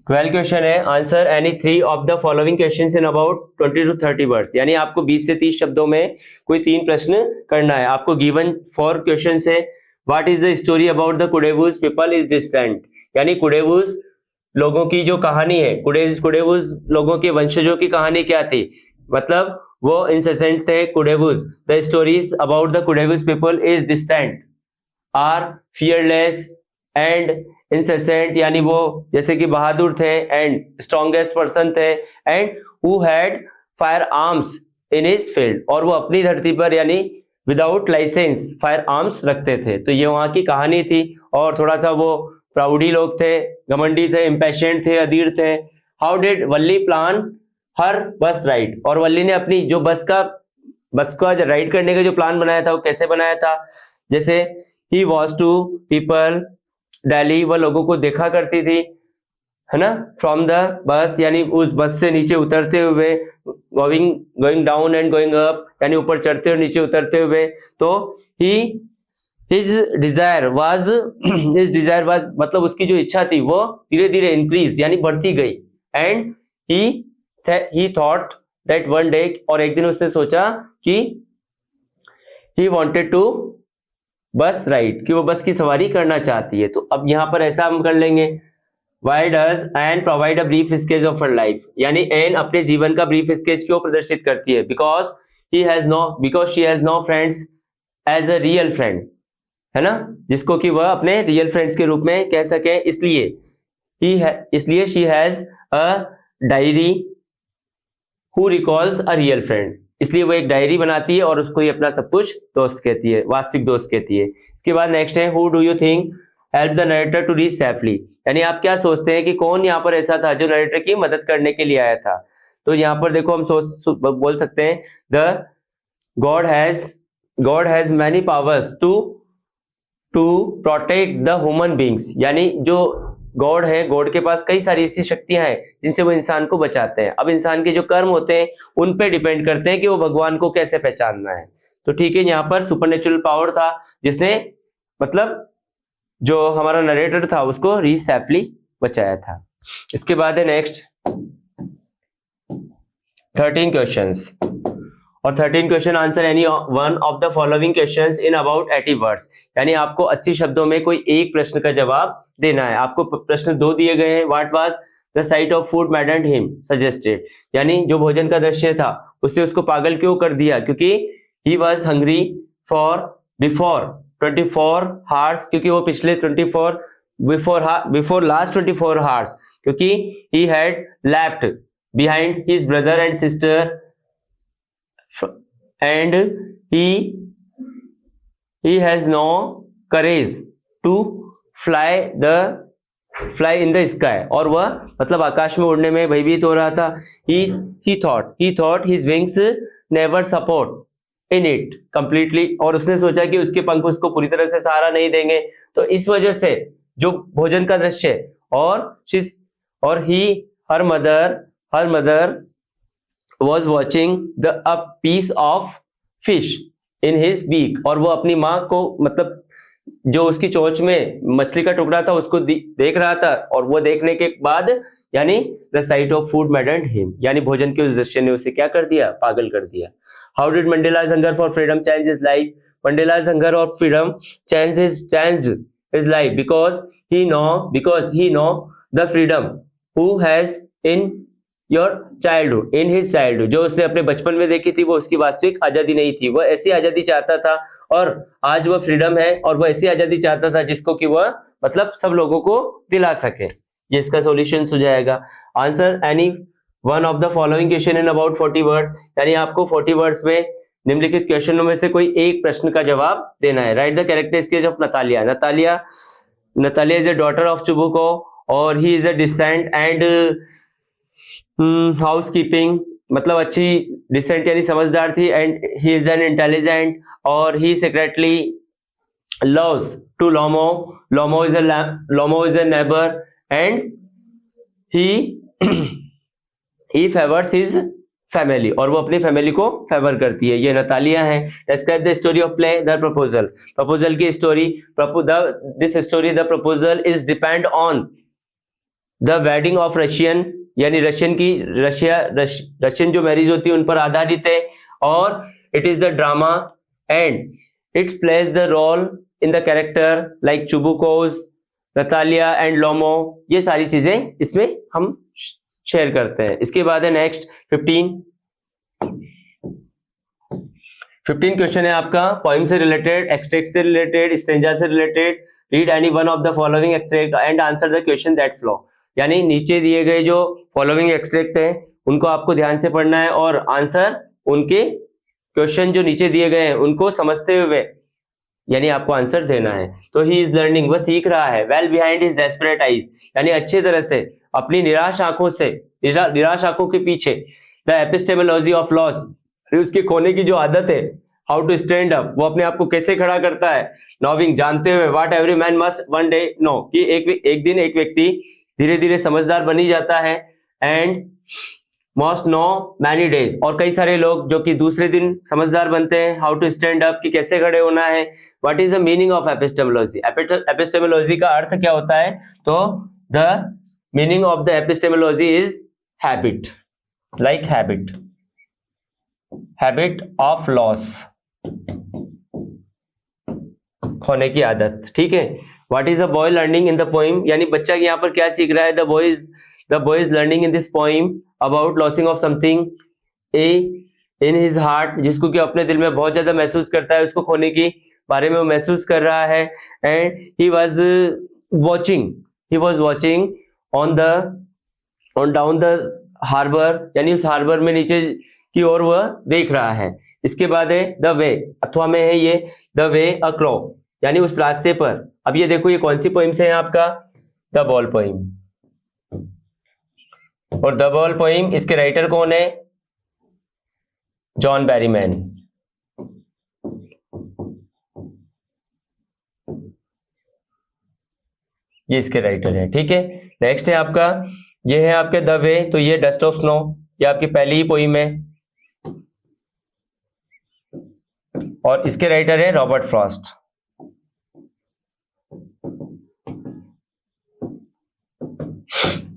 12 क्वेश्चन है, answer any 3 of the following questions in about 20 to 30 words, यानी आपको 20 से 30 शब्दों में कोई 3 प्रश्न करना है। आपको गिवन 4 क्वेश्चन है, what is the story about the कुडेवूज people is decent, यानी कुडेवूज लोगों की जो कहानी है, कुडेवूज लोगों के वंशजों की कहानी क्या थी, मतलब वो इंसेसेंट थे Kudewoos. The stories about the कुडेवूज people is decent are fearless and incessant, यानी वो जैसे कि बहादुर थे, एंड स्ट्रॉन्गेस्ट पर्सन थे, and who had firearms in his field, और वो अपनी धरती पर यानी विदाउट लाइसेंस फायर आर्म्स रखते थे। तो ये वहां की कहानी थी, और थोड़ा सा वो प्राउडी लोग थे, घमंडी थे, इम्पेशेंट थे, अधीर थे। हाउ डिड वल्ली प्लान हर बस राइड, और वल्ली ने अपनी जो बस का राइड करने का जो प्लान बनाया था वो कैसे बनाया था, जैसे he was to people Delhi, वह लोगों को देखा करती थी, है ना, फ्रॉम द बस यानी उस बस से नीचे उतरते हुए, going down and going up यानी ऊपर चढ़ते और नीचे उतरते हुए। तो हिज डिजायर वाज मतलब उसकी जो इच्छा थी वो धीरे धीरे इंक्रीज यानी बढ़ती गई। And he thought that one day, और एक दिन उसने सोचा कि ही वांटेड टू बस राइड, कि वो बस की सवारी करना चाहती है। तो अब यहाँ पर ऐसा हम कर लेंगे, why does Anne provide a brief sketch of her life, यानी एन अपने जीवन का ब्रीफ स्केच क्यों प्रदर्शित करती है, because she has no friends as a real friend, है ना, जिसको कि वह अपने रियल फ्रेंड्स के रूप में कह सके, इसलिए she has a diary who recalls a real friend, इसलिए वो एक डायरी बनाती है और उसको ही अपना सब कुछ दोस्त कहती है, वास्तविक दोस्त कहती है। इसके बाद नेक्स्ट है, who do you think help the narrator to reach safely, यानी आप क्या सोचते हैं कि कौन यहाँ पर ऐसा था जो नरेटर की मदद करने के लिए आया था। तो यहाँ पर देखो हम बोल सकते हैं the god has many powers to protect the human beings, यानी जो गॉड है, गॉड के पास कई सारी ऐसी शक्तियां हैं जिनसे वो इंसान को बचाते हैं। अब इंसान के जो कर्म होते हैं उन पे डिपेंड करते हैं कि वो भगवान को कैसे पहचानना है। तो ठीक है, यहाँ पर सुपरनेचुरल पावर था जिसने मतलब जो हमारा नरेटर था उसको रीच सेफली बचाया था। इसके बाद है नेक्स्ट 13 क्वेश्चंस, और 13 question answer any one of the following questions in about 80 words, यानी आपको 80 शब्दों में कोई एक प्रश्न का जवाब देना है। आपको प्रश्न 2 दिए गए हैं। What was the site of food मैडेंड him suggested, यानी जो भोजन का दृश्य था उससे उसको पागल क्यों कर दिया, क्योंकि he was hungry for before 24 hours, क्योंकि वो पिछले 24 बिफोर लास्ट 24 हार्स, क्योंकि he had left behind his brother and sister and he has no courage to fly in the sky, और वह मतलब आकाश में उड़ने में भयभीत हो रहा था। he thought his wings never support in it completely, और उसने सोचा कि उसके पंख उसको पूरी तरह से सहारा नहीं देंगे। तो इस वजह से जो भोजन का दृश्य और her mother was watching a piece of fish in his beak, और वो अपनी माँ को मतलब जो उसकी चोंच में मछली का टुकड़ा था उसको देख रहा था, और वो देखने के बाद यानी the site of food मैडेंड him, यानी भोजन के उस दृश्य ने उसे क्या कर दिया, पागल कर दिया। How did Mandela's hunger for freedom change his life, Mandela's hunger of freedom change his life because he know the freedom who has in his childhood, जो उसने अपने बचपन में देखी थी वो उसकी वास्तविक आजादी नहीं थी, वह ऐसी आजादी चाहता था, और आज वह फ्रीडम है और वह ऐसी आजादी चाहता था जिसको कि वह मतलब सब लोगों को दिला सके। ये इसका सॉल्यूशन हो जाएगा। Answer any one of the following question in about 40 words, यानी आपको 40 वर्ड्स में निम्नलिखित क्वेश्चनों में से कोई एक प्रश्न का जवाब देना है। Right the characteristics of Natalia. Natalia is a daughter of Chubukov, और he is a decent and housekeeping, मतलब अच्छी डिसेंट यानी समझदार थी, and he is an intelligent, और he secretly loves to Lomov is a neighbour, and he favours his family, और वो अपनी फैमिली को फेवर करती है। ये नतालिया है। Describe the story of play the proposal की story. This story the proposal is depend on the wedding of Russian, यानी रशियन जो मैरिज होती है उन पर आधारित है, और it is the drama and it plays the role in the character like Chubukov's, Natalia and Lomov, ये सारी चीजें इसमें हम शेयर करते हैं। इसके बाद है नेक्स्ट 15 क्वेश्चन है आपका पोइम से रिलेटेड, एक्सट्रैक्ट से रिलेटेड, स्ट्रेंजा से related. Read any one of the following extract and answer the question that flow, यानी नीचे दिए गए जो फॉलोइंग एक्सट्रैक्ट है उनको आपको ध्यान से पढ़ना है और आंसर उनके क्वेश्चन जो नीचे दिए गए हैं उनको समझते हुए यानी आपको आंसर देना है। तो ही इज लर्निंग, वह सीख रहा है। Well behind his desperate eyes, यानी अच्छे तरह से अपनी निराश आंखों के पीछे। द एपिस्टेमोलॉजी ऑफ लॉस, उसके खोने की जो आदत है। हाउ टू स्टैंड अप, वो अपने आप को कैसे खड़ा करता है। नोविंग, जानते हुए। What every man must one day know, कि एक दिन एक व्यक्ति धीरे धीरे समझदार बनी जाता है। And most know many days, और कई सारे लोग जो कि दूसरे दिन समझदार बनते हैं। हाउ टू स्टैंड अप, कि कैसे खड़े होना है। What is the meaning of epistemology, epistemology का अर्थ क्या होता है, तो the meaning of the epistemology is habit, like habit, habit of loss, खोने की आदत, ठीक है। What is the boy learning in the poem, यानी बच्चा यहाँ पर क्या सीख रहा है। The boy is learning in this poem about losing of something in his heart, जिसको कि अपने दिल में बहुत ज्यादा महसूस करता है, उसको खोने की बारे में वो महसूस कर रहा है। And he was watching on down the harbour, यानी उस हार्बर में नीचे की ओर वह देख रहा है। इसके बाद है द वे, अथवा में है ये द वे अक्रॉ, यानी उस रास्ते पर। अब ये देखो ये कौन सी पोइम से है आपका, द बॉल पोइम। और द बॉल पोइम, इसके राइटर कौन है, जॉन बैरीमैन। ये इसके राइटर है, ठीक है। नेक्स्ट है आपका, ये है आपके द वे, तो ये डस्ट ऑफ स्नो, ये आपकी पहली ही पोइम है। और इसके राइटर है रॉबर्ट फ्रॉस्ट।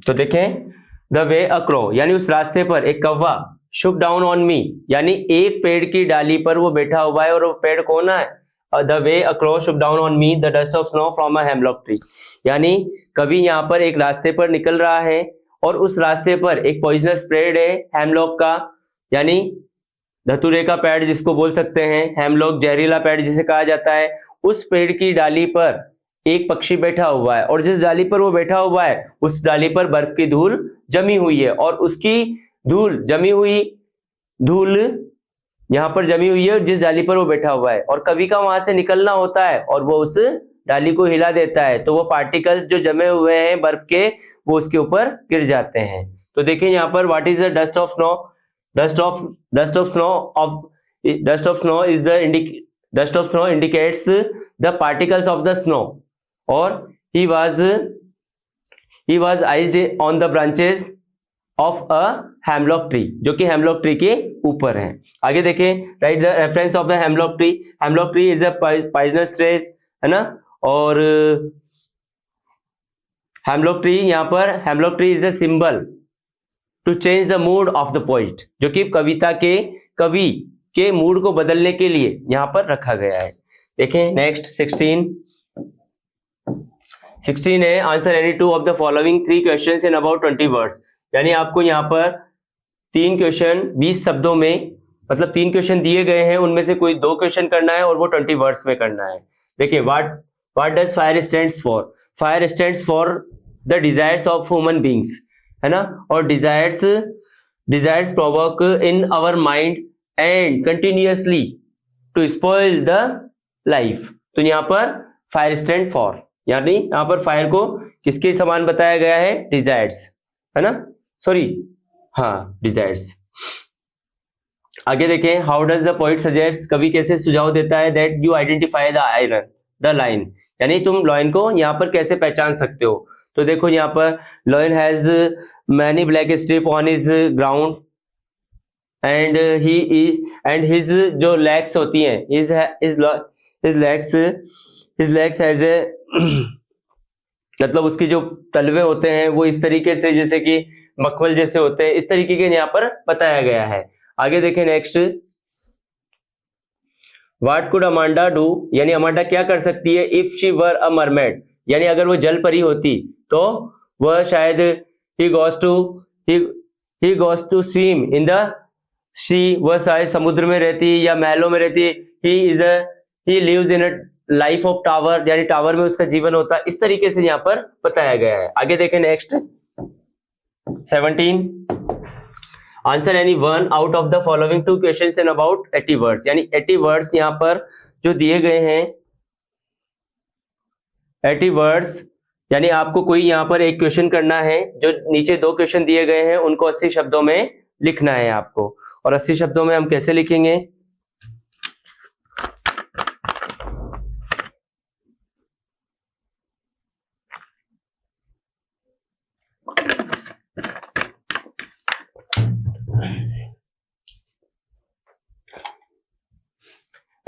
तो देखें, द वे अक्रो, यानी उस रास्ते पर एक कौवा, शुक डाउन ऑन मी, यानी एक पेड़ की डाली पर वो बैठा हुआ है। और वो पेड़ कौन है, the way accrue Shuk down on me the dust of snow from a hemlock tree, यानी कवि यहाँ पर एक रास्ते पर निकल रहा है और उस रास्ते पर एक पॉइजनस पेड़ है हेमलॉक का, यानी धतूरे का पेड़ जिसको बोल सकते हैं, हेमलॉक जहरीला पेड़ जिसे कहा जाता है। उस पेड़ की डाली पर एक पक्षी बैठा हुआ है और जिस डाली पर वो बैठा हुआ है उस डाली पर बर्फ की धूल जमी हुई है और उसकी धूल यहाँ पर जमी हुई है जिस डाली पर वो बैठा हुआ है। और कवि का वहां से निकलना होता है और वो उस डाली को हिला देता है, तो वो पार्टिकल्स जो जमे हुए हैं बर्फ के वो उसके ऊपर गिर जाते हैं। तो देखिए यहाँ पर what is the dust of snow, dust of snow indicates the particles of the snow, और he was iced on the branches of a hemlock tree, जो कि हेमलॉक ट्री के ऊपर है। आगे देखें, right the reference of the hemlock tree, hemlock tree is a poisonous trees, है ना। और हेमलॉक ट्री, यहाँ पर hemlock tree is a symbol to change the mood of the poet, जो कि कवि के मूड को बदलने के लिए यहाँ पर रखा गया है। देखें नेक्स्ट 16 है, answer any two of the following 3 questions in about 20 words, यानी आपको यहाँ पर 3 क्वेश्चन 20 शब्दों में, मतलब 3 क्वेश्चन दिए गए हैं, उनमें से कोई 2 क्वेश्चन करना है और वो 20 वर्ड्स में करना है। देखिए, what does fire stands for, fire stands for the desires of human beings, है ना। और desires provoke in our mind and continuously to spoil the life. तो यहाँ पर फायर स्टैंड फॉर, यानी यहाँ पर फायर को किसके समान बताया गया है, डिजायर्स, है ना, सॉरी, हाँ डिजायर्स। आगे देखें, how does the poet suggest, कवि कैसे सुझाव देता है, that you identify the line, यानी तुम लाइन को यहाँ पर कैसे पहचान सकते हो। तो देखो यहाँ पर lion has many black strip on his ground and his जो लेग्स होती हैं, हिज लेग्स हैज ए मतलब उसकी जो तलवे होते हैं वो इस तरीके से जैसे कि मखमल जैसे होते हैं, इस तरीके के यहाँ पर बताया गया है। आगे देखें next, what could Amanda do, यानी अमांडा क्या कर सकती है, if she were a mermaid, यानी अगर वो जल परी होती तो वह शायद ही goes to swim in the sea, वह शायद समुद्र में रहती या महलों में रहती। He lives in a life of tower, यानी टावर में उसका जीवन होता है, इस तरीके से यहाँ पर बताया गया है। आगे देखें next 17, answer any one out of the following 2 questions in about 80 words, यानी 80 वर्ड्स यहाँ पर जो दिए गए हैं 80 वर्ड्स, यानी आपको कोई यहाँ पर एक क्वेश्चन करना है, जो नीचे 2 क्वेश्चन दिए गए हैं उनको 80 शब्दों में लिखना है आपको। और 80 शब्दों में हम कैसे लिखेंगे,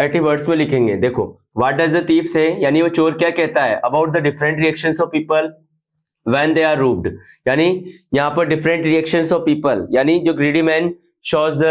30 वर्ड्स में लिखेंगे। देखो, व्हाट डज द थीफ से, यानी वो चोर क्या कहता है about the different reactions of people when they are robbed, यानी यहाँ पर डिफरेंट रिएक्शंस ऑफ पीपल, यानी जो greedy man shows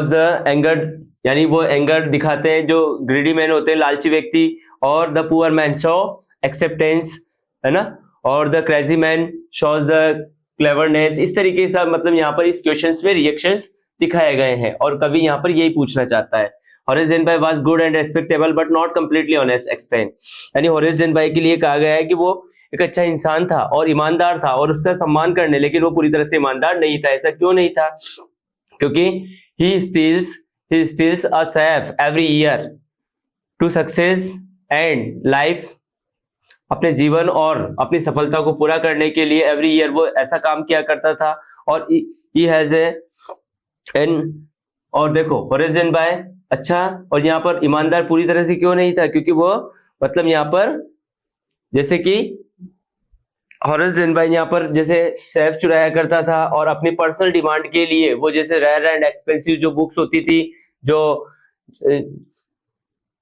the anger, यानी वो एंगर दिखाते हैं जो ग्रीडी मैन होते हैं, लालची व्यक्ति, और the poor man show acceptance, है ना, और the crazy man shows the cleverness. इस तरीके से मतलब यहाँ पर इस क्वेश्चंस में रिएक्शंस दिखाए गए हैं और कवि यहाँ पर यही पूछना चाहता है। Horace Denby was good and respectable but not completely honest, explain. यानी होरेस डेनबाई के लिए कहा गया है कि वो एक अच्छा इंसान था और ईमानदार था और उसका सम्मान करने, लेकिन वो पूरी तरह से ईमानदार नहीं था। ऐसा क्यों नहीं था? क्योंकि he steals a safe every year to success and life, अपने जीवन और अपनी सफलता को पूरा करने के लिए एवरी ईयर वो ऐसा काम किया करता था। और he has an, और देखो होरेस डेनबाई अच्छा और यहाँ पर ईमानदार पूरी तरह से क्यों नहीं था? क्योंकि वो मतलब यहाँ पर जैसे कि होरेस डेनबाई यहाँ पर जैसे सेफ चुराया करता था और अपनी पर्सनल डिमांड के लिए वो जैसे रेयर एंड एक्सपेंसिव जो बुक्स होती थी जो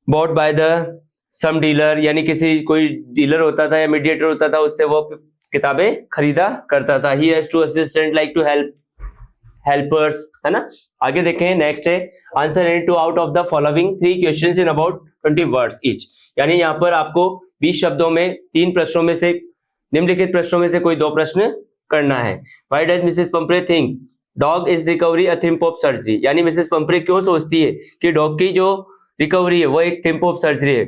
bought by the some dealer, यानी किसी कोई डीलर होता था या मीडिएटर होता था, उससे वो किताबें खरीदा करता था। He has two assistant like two helpers, है ना। आगे देखें, नेक्स्ट है answer any two out of the following 3 questions in about 20 words each, यानी यहाँ पर आपको 20 शब्दों में 3 प्रश्नों में से, निम्नलिखित प्रश्नों में से कोई 2 प्रश्न करना है। Why does Mrs Pumphrey think dog is recovery a triumph of surgery, यानी मिसेस पंपरे क्यों सोचती है कि डॉग की जो रिकवरी है वो एक थिम्प ऑफ सर्जरी है?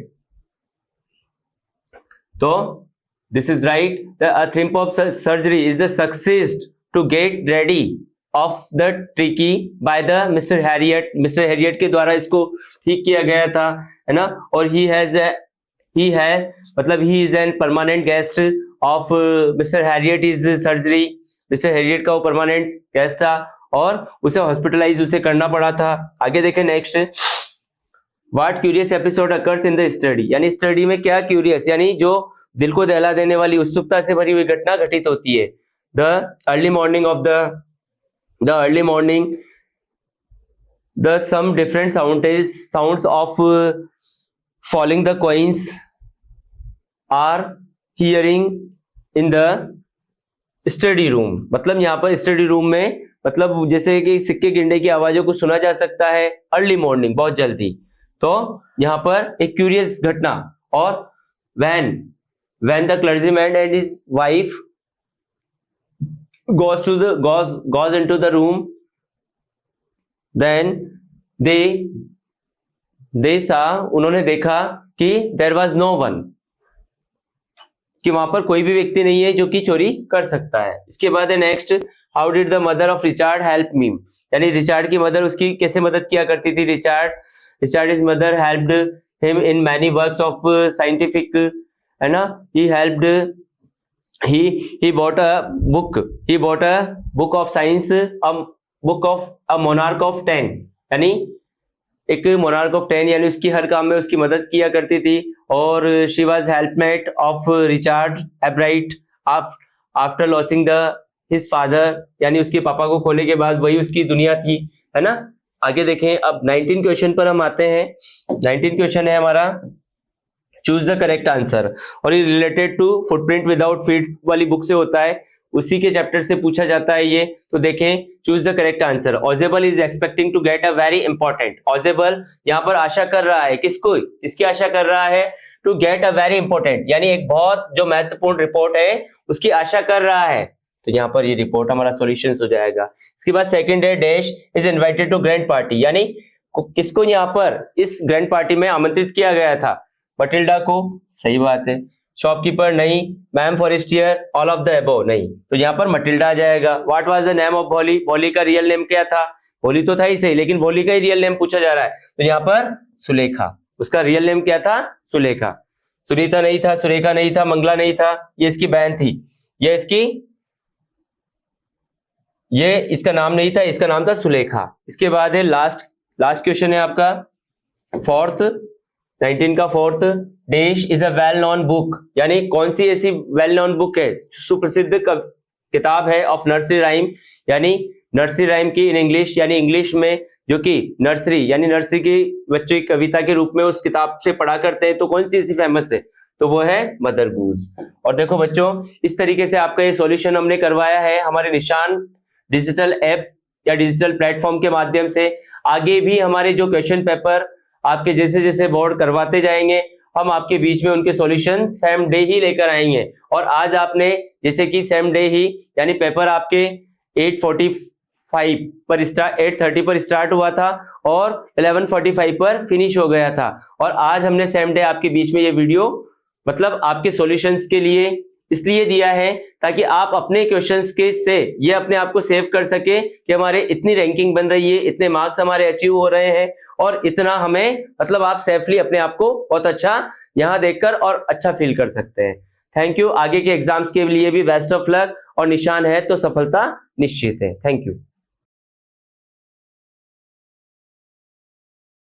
तो this is right, the triumph of surgery is the success to get ready of the tricky by the Mr Herriot के द्वारा इसको ठीक किया गया था, है ना। और he is N permanent guest of mister Harriet is surgery, mister Harriet का वो परमानेंट गेस्ट था और उसे हॉस्पिटलाइज उसे करना पड़ा था। आगे देखें next, what curious episode occurs in the study, यानी स्टडी में क्या क्यूरियस, यानी जो दिल को दहला देने वाली उत्सुकता से भरी हुई घटना घटित होती है। The early morning the some different sounds of falling the coins are hearing in the study room, मतलब यहाँ पर स्टडी रूम में मतलब जैसे कि सिक्के गिरने की आवाजों को सुना जा सकता है अर्ली मॉर्निंग, बहुत जल्दी। तो यहाँ पर एक क्यूरियस घटना, और when the clergyman and his wife goes into the room, then they saw, उन्होंने देखा कि there was no one, कि वहां पर कोई भी व्यक्ति नहीं है जो कि चोरी कर सकता है। इसके बाद है next, how did the mother of Richard help me, यानी रिचार्ड की मदर उसकी कैसे मदद किया करती थी? Richard is mother helped him in many works of scientific, है ना। he helped, he bought a book of science, a book of a monarch of 10, यानी एक मोनार्क ऑफ 10, यानी उसकी हर काम में उसकी मदद किया करती थी। और she was helpmate of Richard Ebright after losing his father, यानी उसके पापा को खोने के बाद वही उसकी दुनिया थी, है ना। आगे देखें, अब 19 क्वेश्चन पर हम आते हैं। 19 क्वेश्चन है हमारा चूज द करेक्ट आंसर, और ये related to footprint without feet वाली बुक से होता है, उसी के चैप्टर से पूछा जाता है ये। तो देखें, choose the correct answer. Ausable is expecting to get a very important, Ausable यहाँ पर आशा कर रहा है किसको? इसकी आशा कर रहा है to get a very important, यानी एक बहुत जो महत्वपूर्ण रिपोर्ट है उसकी आशा कर रहा है। तो यहाँ पर ये रिपोर्ट हमारा सॉल्यूशन हो जाएगा। इसके बाद सेकंड है, dash is invited to grand party, यानी किसको यहाँ पर इस ग्रैंड पार्टी में आमंत्रित किया गया था? मटिल्डा को, सही बात है। शॉपकीपर नहीं, ma'am Forestier, all of the above नहीं, तो यहाँ पर मटिल्डा आ जाएगा। What was the name of भोली, भोली का रियल नेम क्या था? भोली तो था ही सही, लेकिन भोली का ही रियल नेम पूछा जा रहा है, तो यहाँ पर सुलेखा, उसका रियल नेम क्या था? सुलेखा। सुनीता नहीं था, सुरेखा नहीं था, मंगला नहीं था, ये इसकी बहन थी। ये इसका नाम नहीं था, इसका नाम था सुलेखा। इसके बाद है लास्ट क्वेश्चन है आपका फोर्थ, 19 का fourth, dash is a well known book, यानी कौन सी ऐसी वेल नोन बुक है, सुप्रसिद्ध किताब है ऑफ नर्सरी राइम, यानी नर्सरी राइम की इन इंग्लिश, यानी इंग्लिश में जो कि नर्सरी यानी नर्सरी की बच्चों की कविता के रूप में उस किताब से पढ़ा करते हैं, तो कौन सी ऐसी फेमस है, तो वो है मदर गूज। और देखो बच्चों, इस तरीके से आपका ये सॉल्यूशन हमने करवाया है हमारे निशान डिजिटल ऐप या डिजिटल प्लेटफॉर्म के माध्यम से। आगे भी हमारे जो क्वेश्चन पेपर आपके जैसे जैसे बोर्ड करवाते जाएंगे, हम आपके बीच में उनके सॉल्यूशन सेम डे ही लेकर आएंगे। और आज आपने जैसे कि सेम डे ही यानी पेपर आपके 8:45 पर 8:30 पर स्टार्ट हुआ था और 11:45 पर फिनिश हो गया था। और आज हमने सेम डे आपके बीच में ये वीडियो मतलब आपके सॉल्यूशंस के लिए इसलिए दिया है ताकि आप अपने क्वेश्चंस के से ये अपने आप को सेव कर सके कि हमारे इतनी रैंकिंग बन रही है, इतने मार्क्स हमारे अचीव हो रहे हैं और इतना हमें मतलब आप सेफली अपने आप को बहुत अच्छा यहाँ देखकर और अच्छा फील कर सकते हैं। Thank you. आगे के एग्जाम्स के लिए भी बेस्ट ऑफ लक, और निशान है तो सफलता निश्चित है। Thank you.